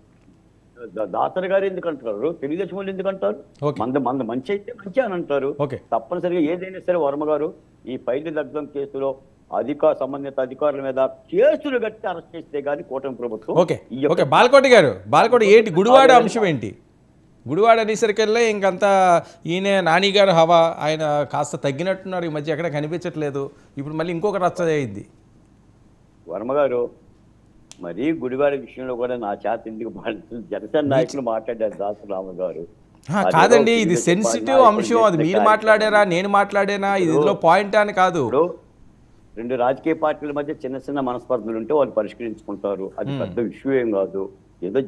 దాసరి గారు ఎందుకు అంటారు? తెలుగుదేశం వాళ్ళు ఎందుకు అంటారు? మంద మంచి అయితే మంచి అని అంటారు. తప్పనిసరిగా ఏదైనా సరే వర్మ గారు, ఈ పైలి దగ్ధం కేసులో సంబంధిత అధికారుల మీద కేసులు కట్టి అరెస్ట్ చేస్తే గానీ కూటమి ప్రభుత్వం. బాలకోటి ఏంటి గుడివాడ అంశం ఏంటి? గుడివాడ అనేసరికల్లా ఇంకంతా ఈయన నాని గారు హవా, ఆయన కాస్త తగ్గినట్టున్నారు ఈ మధ్య, ఎక్కడ కనిపించట్లేదు. ఇప్పుడు మళ్ళీ ఇంకొక రచ్చ అయింది. వర్మ గారు, మరి గుడివాడ విషయంలో కూడా నా చేత ఎందుకు జనసేన నాయకులు మాట్లాడారు. దాసరామ గారు కాదండి, ఇది సెన్సిటివ్ అంశం. అది మీరు మాట్లాడారా, నేను మాట్లాడానా, ఇదిలో పాయింట్ అని కాదు. 2 రాజకీయ పార్టీల మధ్య చిన్న చిన్న మనస్పర్ధలు ఉంటే వాళ్ళు పరిష్కరించుకుంటారు. అది పెద్ద విషయం ఏం కాదు. ఏదో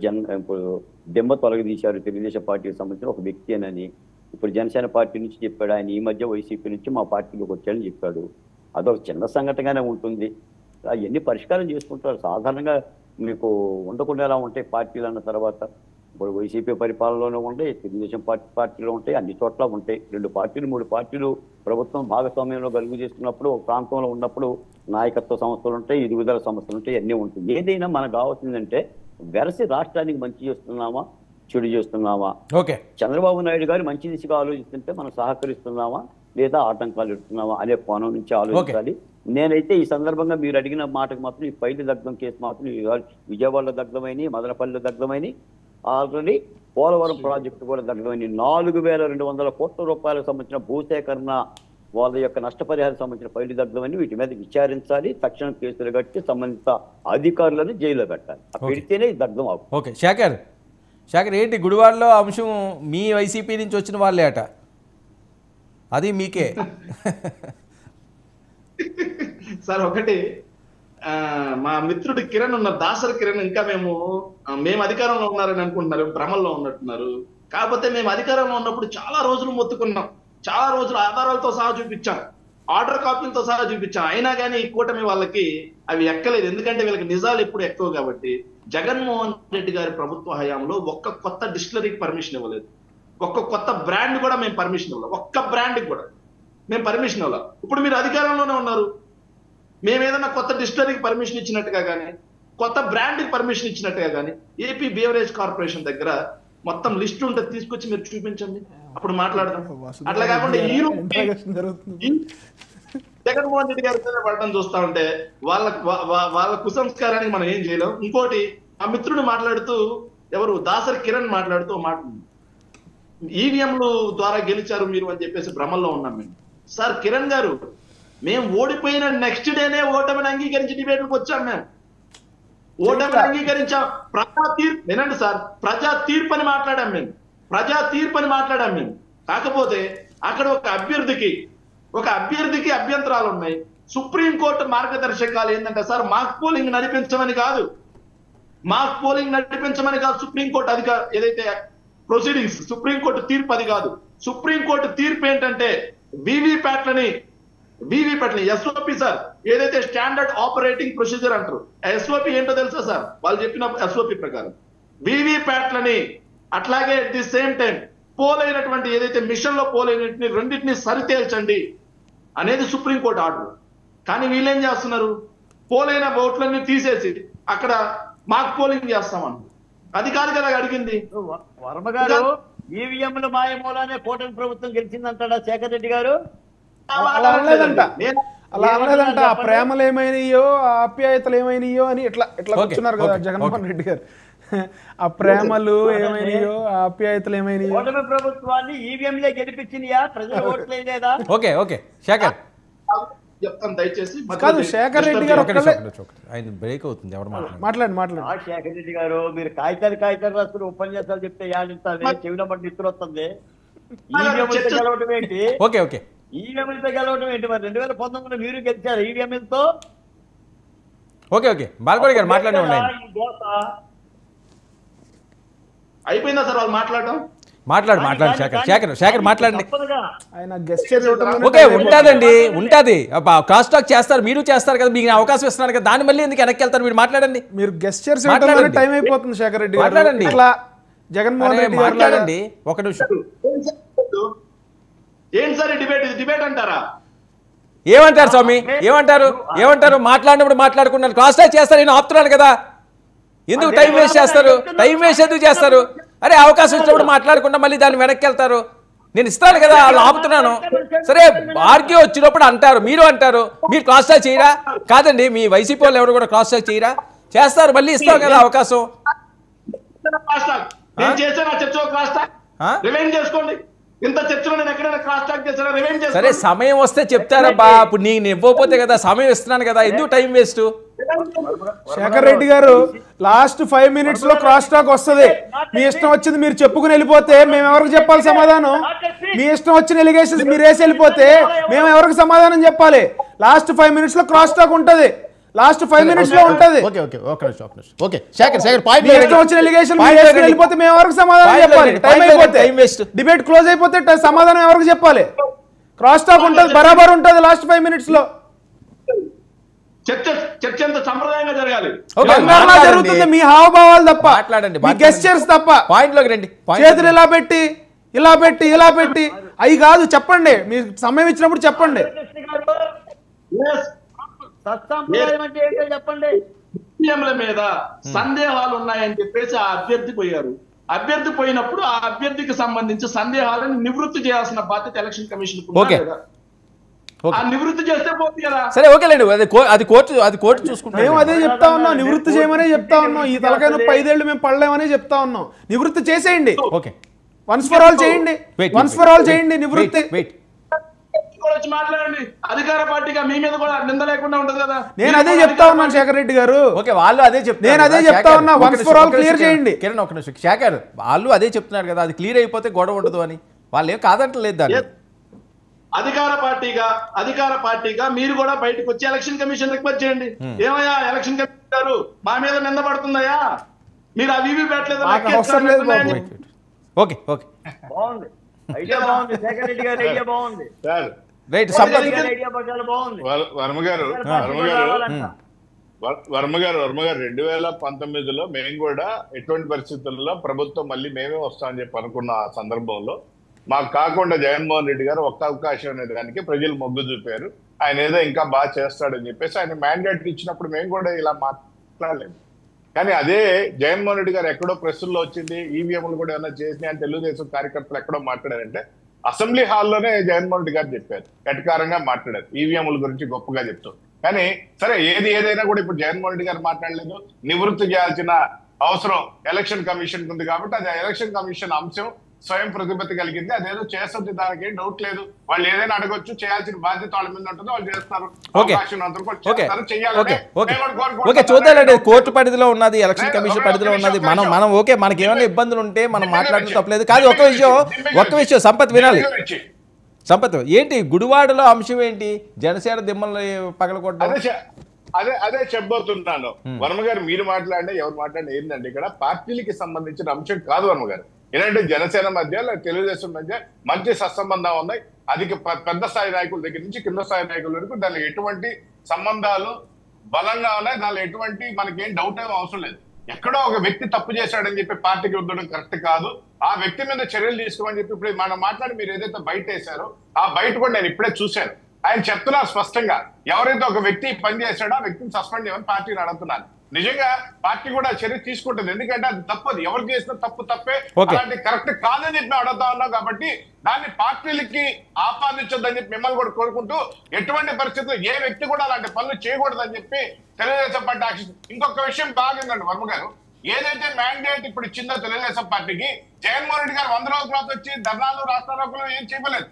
దెమ్మ తొలగదీశారు తెలుగుదేశం పార్టీకి సంబంధించిన ఒక వ్యక్తి అని. ఇప్పుడు జనసేన పార్టీ నుంచి చెప్పాడు ఆయన, ఈ మధ్య వైసీపీ నుంచి మా పార్టీలోకి వచ్చాడని చెప్పాడు. అదొక చిన్న సంఘటనగానే ఉంటుంది. అవన్నీ పరిష్కారం చేసుకుంటారు. సాధారణంగా మీకు ఉండకుండా ఎలా ఉంటాయి పార్టీలు అన్న తర్వాత? ఇప్పుడు వైసీపీ పరిపాలనలోనే ఉంటాయి, తెలుగుదేశం పార్టీలో ఉంటాయి, అన్ని చోట్ల ఉంటాయి. 2 పార్టీలు 3 పార్టీలు ప్రభుత్వం భాగస్వామ్యంలో కలుగు చేస్తున్నప్పుడు, ఒక ప్రాంతంలో ఉన్నప్పుడు నాయకత్వ సంస్థలు ఉంటాయి, ఎదుగుదల సంస్థలు ఉంటాయి, అన్నీ ఉంటాయి. ఏదైనా మనకు కావాల్సిందంటే వెరసి రాష్ట్రానికి మంచి చేస్తున్నామా, చెడు చేస్తున్నామా? చంద్రబాబు నాయుడు గారు మంచి దిశగా ఆలోచిస్తుంటే మనం సహకరిస్తున్నామా లేదా ఆటంకాలు ఇస్తున్నామా అనే కోణం నుంచి ఆలోచించాలి. నేనైతే ఈ సందర్భంగా మీరు అడిగిన మాటకు మాత్రం ఈ పైలి దగ్ధం కేసు మాత్రం విజయవాడలో దగ్ధమైనవి, మదనపల్లిలో దగ్ధమైనవి, ఆల్రెడీ పోలవరం ప్రాజెక్టు కూడా దగ్ధమైనవి. 4,200 కోట్ల రూపాయలకు సంబంధించిన భూసేకరణ, వాళ్ళ యొక్క నష్టపరిహారం సంబంధించిన పైలి దగ్ధమని వీటి మీద విచారించాలి. తక్షణం కేసులు కట్టి సంబంధిత అధికారులను జైల్లో పెట్టాలి. పెడితేనే దగ్ధం అవుతుంది. ఓకే శేఖర్ ఏంటి గుడివాడలో అంశం? మీ వైసీపీ నుంచి వచ్చిన వాళ్ళే అట, అది మీకే. సార్ ఒకటి, మా మిత్రుడు కిరణ్ ఉన్నారు, దాసరి కిరణ్, ఇంకా మేము అధికారంలో ఉన్నారని అనుకుంటున్నారు, భ్రమల్లో ఉన్నట్టున్నారు. కాకపోతే మేము అధికారంలో ఉన్నప్పుడు చాలా రోజులు మొత్తుకున్నాం, చాలా రోజులు ఆధారాలతో సహా చూపించాం, ఆర్డర్ కాపీలతో సహా చూపించాం. అయినా కానీ ఈ కూటమి వాళ్ళకి అవి ఎక్కలేదు. ఎందుకంటే వీళ్ళకి నిజాలు ఎప్పుడు ఎక్కువ కాబట్టి. జగన్మోహన్ రెడ్డి గారి ప్రభుత్వ హయాంలో ఒక్క కొత్త డిస్టిలరీకి పర్మిషన్ ఇవ్వలేదు, ఒక్క కొత్త బ్రాండ్ కూడా మేము పర్మిషన్ ఇవ్వలేదు, ఒక్క బ్రాండ్కి కూడా మేము పర్మిషన్ ఇవ్వలేదు. ఇప్పుడు మీరు అధికారంలోనే ఉన్నారు, మేము ఏదైనా కొత్త డిస్టిలరీకి పర్మిషన్ ఇచ్చినట్టుగా కానీ, కొత్త బ్రాండ్కి పర్మిషన్ ఇచ్చినట్టుగా కానీ ఏపీ బీవరేజ్ కార్పొరేషన్ దగ్గర మొత్తం లిస్ట్ ఉంటే తీసుకొచ్చి మీరు చూపించండి, అప్పుడు మాట్లాడదాం. అట్లా కాకుండా ఈ జగన్మోహన్ రెడ్డి గారి మీద పడటం చూస్తా ఉంటే వాళ్ళ కుసంస్కారానికి మనం ఏం చేయలేం. ఇంకోటి, ఆ మిత్రుడు మాట్లాడుతూ, ఎవరు దాసరి కిరణ్ మాట్లాడుతూ ఈవీఎంలు ద్వారా గెలిచారు మీరు అని చెప్పేసి భ్రమల్లో ఉన్నాం మేము. సార్ కిరణ్ గారు, మేము ఓడిపోయిన నెక్స్ట్ డేనే ఓటమిని అంగీకరించి డిబేట్కి వచ్చాం. మేము ఓటమిని అంగీకరించాం. ప్రజా తీర్పు వినండి సార్, ప్రజా తీర్పు అని మాట్లాడాం మేము, ప్రజా తీర్పు అని మాట్లాడాం మేము. కాకపోతే అక్కడ ఒక అభ్యర్థికి అభ్యంతరాలు ఉన్నాయి. సుప్రీంకోర్టు మార్గదర్శకాలు ఏంటంటే సార్, మాక్ పోలింగ్ నడిపించమని కాదు, సుప్రీంకోర్టు ఏదైతే ప్రొసీడింగ్స్, సుప్రీంకోర్టు తీర్పు అది కాదు. సుప్రీంకోర్టు తీర్పు ఏంటంటే వీవీప్యాట్లని ఎస్ఓపి సార్, ఏదైతే స్టాండర్డ్ ఆపరేటింగ్ ప్రొసీజర్ అంటారు, ఎస్ఓపి ఏంటో తెలుసా సార్? వాళ్ళు చెప్పిన ఎస్ఓపి ప్రకారం వీవీప్యాట్లని అట్లాగే అట్ ది సేమ్ టైం పోలైనటువంటి ఏదైతే మిషన్ లో పోలైనటువంటి రెండింటిని సరితేల్చండి అనేది సుప్రీంకోర్టు ఆర్డర్. కానీ వీళ్ళేం చేస్తున్నారు, పోలైన ఓట్లన్నీ తీసేసి అక్కడ మాక్ పోలింగ్ చేస్తామన్నారు. అది కాదు కదా అడిగింది. వర్మ గారు ఈవీఎంల మాయమూలానే కూటమి ప్రభుత్వం గెలిచిందంటాడా శేఖర్ రెడ్డి గారు? అలా అనలేదంట. ఆ ప్రేమలు ఏమైనాయో, ఆ ఆప్యాయతలు ఏమైనాయో అని ఇట్లా కూర్చున్నారు కదా జగన్మోహన్ రెడ్డి గారు. ఆ ప్రేమలు ఏమైనాయో, ఆ ఆప్యాయతలు ఏమైనాయో. కూటమి ప్రభుత్వాన్ని ఈవీఎంలే గెలిపించినయా, ప్రజలు ఓట్లే లేదా? ఓకే ఓకే శేఖర్ చెప్తాను దయచేసి. కాదు శేఖర్ రెడ్డి గారు ఆయన బ్రేక్ అవుతుంది, ఎవరు మాట్లాడండి. శేఖర్ రెడ్డి గారు మీరు కాగితాలు రాసుకుని ఉపన్యాసాలు చెప్తే యాడిస్తారు, చెవిలో పడి నిద్ర వస్తుంది. ఈవీఎంలతో గెలవడం ఏంటి? ఓకే ఓకే ఈవీఎంలతో గెలవడం ఏంటి? మరి 2019 మీరు గెలిచారు ఈవీఎంలతో. ఓకే ఓకే బాలకోడి గారు మాట్లాడి ఉండండి. అయిపోయిందా సార్ వాళ్ళు మాట్లాడడం? మాట్లాడు శేఖర్ మాట్లాడండి. ఆయన గెస్చర్ ఓకే ఉంటదండి, ఉంటది. క్రాస్ టాక్ చేస్తారు, మీరు చేస్తారు కదా, మీకు అవకాశం ఇస్తున్నారు కదా, దాన్ని మళ్ళీ ఎందుకు వెనక్కి వెళ్తారు? మీరు మాట్లాడండి. మీరు గెస్చర్స్ టైం అయిపోతుంది శేఖర్ రెడ్డి గారు. మాట్లాడండి. ఇట్లా జగన్మోహన్ రెడ్డి మాట్లాడండి. ఒక నిమిషం. ఏంటి సార్ డిబేట్ అంటారా? ఏమంటారు స్వామి, ఏమంటారు? మాట్లాడినప్పుడు మాట్లాడుకున్నారు, క్రాస్ టాక్ చేస్తారు. నేను ఆపుతున్నాను కదా, ఎందుకు టైం వేస్ట్ చేస్తారు? టైం వేస్ట్ ఎందుకు చేస్తారు? అరే అవకాశం ఇచ్చినప్పుడు మాట్లాడకుండా మళ్ళీ దాన్ని వెనక్కి వెళ్తారు. నేను ఇస్తాను కదా, వాళ్ళు ఆపుతున్నాను. సరే ఆర్గ్యూ వచ్చినప్పుడు అంటారు, మీరు క్రాస్ టాక్ చేయరా? కాదండి, మీ వైసీపీ వాళ్ళు ఎవరు కూడా క్రాస్ టాక్ చేయరా? చేస్తారు, మళ్ళీ ఇస్తాం కదా అవకాశం. చేసుకోండి. ఇంత చర్చలో నేను ఎక్కడైనా క్రాస్ టాక్ చేశానా? రివైండ్ చేసుకోండి. సరే సమయం వస్తే చెప్తారబ్బా, ఇప్పుడు నీకు ఇవ్వకపోతే కదా, సమయం ఇస్తున్నాను కదా, ఎందుకు టైం వేస్ట్? శేఖర్ రెడ్డి గారు లాస్ట్ 5 minutes లో క్రాస్ టాక్ వస్తుంది. మీ ఇష్టం వచ్చింది మీరు చెప్పుకుని వెళ్ళిపోతే మేము ఎవరికి చెప్పాలి సమాధానం? మీ ఇష్టం వచ్చిన ఎలిగేషన్స్ మీరు వేసి వెళ్ళిపోతే మేము ఎవరికి సమాధానం చెప్పాలి? లాస్ట్ 5 minutes లో క్రాస్ టాక్ ఉంటది. లాస్ట్ 5 minutes లో ఉంటది. మీ ఇష్టం వచ్చిన ఎలిగేషన్ మీరు వేసి వెళ్ళిపోతే మేము ఎవరికి సమాధానం చెప్పాలి? టైం అయిపోతే, డిబేట్ క్లోజ్ అయిపోతే సమాధానం ఎవరికి చెప్పాలి? క్రాస్ టాక్ ఉంటది, బరాబర్ ఉంటది లాస్ట్ 5 minutes లో. చర్చ ఎంత సంప్రదాయంగా జరగాలి. జరుగుతుంది మీ హావభావాలు తప్ప, మీ గెస్చర్స్ తప్ప. పాయింట్లోకి రండి. చేతులు ఇలా పెట్టి అవి కాదు. చెప్పండి, మీ సమయం ఇచ్చినప్పుడు చెప్పండి. చెప్పండి. మీద సందేహాలు ఉన్నాయని చెప్పేసి ఆ అభ్యర్థి పోయారు. అభ్యర్థి పోయినప్పుడు ఆ అభ్యర్థికి సంబంధించి సందేహాలను నివృత్తి చేయాల్సిన బాధ్యత ఎలక్షన్ కమిషన్. నివృత్తి చేస్తే పోతుంది కదా. సరే ఓకేలేండి, అది కోర్టు చూసుకుంటాం. మేము అదే చెప్తా ఉన్నాం, నివృత్తి చేయమనే చెప్తా ఉన్నాం. ఈ తలకైన 5 ఏళ్ళు మేము పడలేమనే చెప్తా ఉన్నాం. నివృత్తి చేసేయండి. ఓకే, వన్స్ ఫర్ ఆల్ చేయండి. నివృత్తి వచ్చి మాట్లాడండి. అధికార పార్టీగా మీ మీద కూడా నింద లేకుండా ఉంటది కదా. నేను అదే చెప్తా ఉన్నాను శేఖర్ రెడ్డి గారు. ఓకే, వాళ్ళు అదే చెప్తారు. నేను అదే చెప్తా ఉన్నా, వన్స్ ఫర్ ఆల్ క్లియర్ చేయండి. కిరణ్ ఒక నిమిషం. శేఖర్ వాళ్ళు అదే చెప్తున్నారు కదా, అది క్లియర్ అయిపోతే గొడవ ఉండదు అని. వాళ్ళు ఏం కాదంటలేదు దాన్ని. అధికార పార్టీగా మీరు కూడా బయటకు వచ్చి ఎలక్షన్ కమిషన్ రిక్వెస్ట్ చేయండి. ఏమయ్యా ఎలక్షన్ కమిషన్ గారు మా మీద నింద పడుతుందయ్యా, మీరు ఆ వీవీ పెట్టలేదు. ఓకే ఓకే బాగుంది, ఐడియా బాగుంది. శేఖర్ రెడ్డి గారి ఐడియా బాగుంది. రైట్. వర్మ గారు 2019లో మేము కూడా ఎటువంటి పరిస్థితుల్లో ప్రభుత్వం మళ్ళీ మేమే వస్తామని చెప్పి అనుకున్న ఆ సందర్భంలో మాకు కాకుండా జగన్మోహన్ రెడ్డి గారు ఒక్క అవకాశం అనే దానికి ప్రజలు మొగ్గు చూపారు. ఆయన ఏదో ఇంకా బాగా చేస్తాడని చెప్పేసి ఆయన మ్యాండేట్ ఇచ్చినప్పుడు మేము కూడా ఇలా మాట్లాడలేదు. కానీ అదే జగన్మోహన్ రెడ్డి గారు ఎక్కడో ప్రెస్సుల్లో వచ్చింది, ఈవీఎంలు కూడా ఏమైనా చేసినాయి అని తెలుగుదేశం కార్యకర్తలు ఎక్కడో మాట్లాడారంటే అసెంబ్లీ హాల్లోనే జగన్మోహన్ రెడ్డి గారు చెప్పారు, వెటకారంగా మాట్లాడారు ఈవీఎంల గురించి గొప్పగా చెప్తూ. కానీ సరే ఏదైనా కూడా ఇప్పుడు జగన్మోహన్ రెడ్డి గారు మాట్లాడలేదు. నివృత్తి చేయాల్సిన అవసరం ఎలక్షన్ కమిషన్ ఉంది కాబట్టి అది ఎలక్షన్ కమిషన్ అంశం స్వయం ప్రతిపత్తి కలిగింది. అదేదో చేస్తుంది, దానికి డౌట్ లేదు. వాళ్ళు ఏదైనా అడగొచ్చు, చేయాల్సిన బాధ్యత వాళ్ళ మీద ఉంటుంది, వాళ్ళు చేస్తారు. చూద్దాం, కోర్టు పరిధిలో ఉన్నది, ఎలక్షన్ కమిషన్ పరిధిలో ఉన్నది. మనం ఓకే, మనకి ఏమైనా ఇబ్బందులు ఉంటే మనం మాట్లాడడం తప్పలేదు. కానీ ఒక్క విషయం సంపత్ వినాలి. సంపత్ ఏంటి గుడివాడలో అంశం ఏంటి? జనసేన దిమ్మల్ని పగలకొట్టడం. అదే చెప్పబోతున్నాను. వర్మ గారు మీరు మాట్లాడినా ఎవరు మాట్లాడినా ఏంటంటే ఇక్కడ పార్టీలకి సంబంధించిన అంశం కాదు వర్మ గారు. ఏంటంటే జనసేన మధ్య లేదా తెలుగుదేశం మధ్య మంచి సత్సంబంధం ఉన్నాయి. అది పెద్ద స్థాయి నాయకుల దగ్గర నుంచి కింద స్థాయి నాయకుల వరకు దానిలో ఎటువంటి సంబంధాలు బలంగా ఉన్నాయి. దానిలో ఎటువంటి మనకేం డౌట్ ఏమో అవసరం లేదు. ఎక్కడో ఒక వ్యక్తి తప్పు చేశాడని చెప్పి పార్టీకి వద్దడం కరెక్ట్ కాదు. ఆ వ్యక్తి మీద చర్యలు తీసుకోమని చెప్పి ఇప్పుడు మనం మాట్లాడి మీరు ఏదైతే బయట వేశారో ఆ బయట కూడా నేను ఇప్పుడే చూశాను. ఆయన చెప్తున్నారు స్పష్టంగా, ఎవరైతే ఒక వ్యక్తి పని చేశాడో ఆ వ్యక్తిని సస్పెండ్ చేయమని పార్టీని అడుగుతున్నారు. నిజంగా పార్టీ కూడా చర్య తీసుకుంటుంది, ఎందుకంటే అది తప్పదు. ఎవరు చేసిన తప్పే, అలాంటి కరెక్ట్ కాదని చెప్పి అడుగుతా ఉన్నాం. కాబట్టి దాన్ని పార్టీలకి ఆపాదించొద్దని చెప్పి మిమ్మల్ని కూడా కోరుకుంటూ, ఎటువంటి పరిస్థితుల్లో ఏ వ్యక్తి కూడా అలాంటి పనులు చేయకూడదని చెప్పి తెలుగుదేశం పార్టీ ఆశిస్తుంది. ఇంకొక విషయం బాగుందండి వర్మ గారు, ఏదైతే మ్యాండేట్ ఇప్పుడు ఇచ్చిందో తెలుగుదేశం పార్టీకి, జగన్మోహన్ రెడ్డి గారు 100 రోజుల తర్వాత వచ్చి ధర్నాలు రాష్ట్రాలు ఏం చేయలేదు.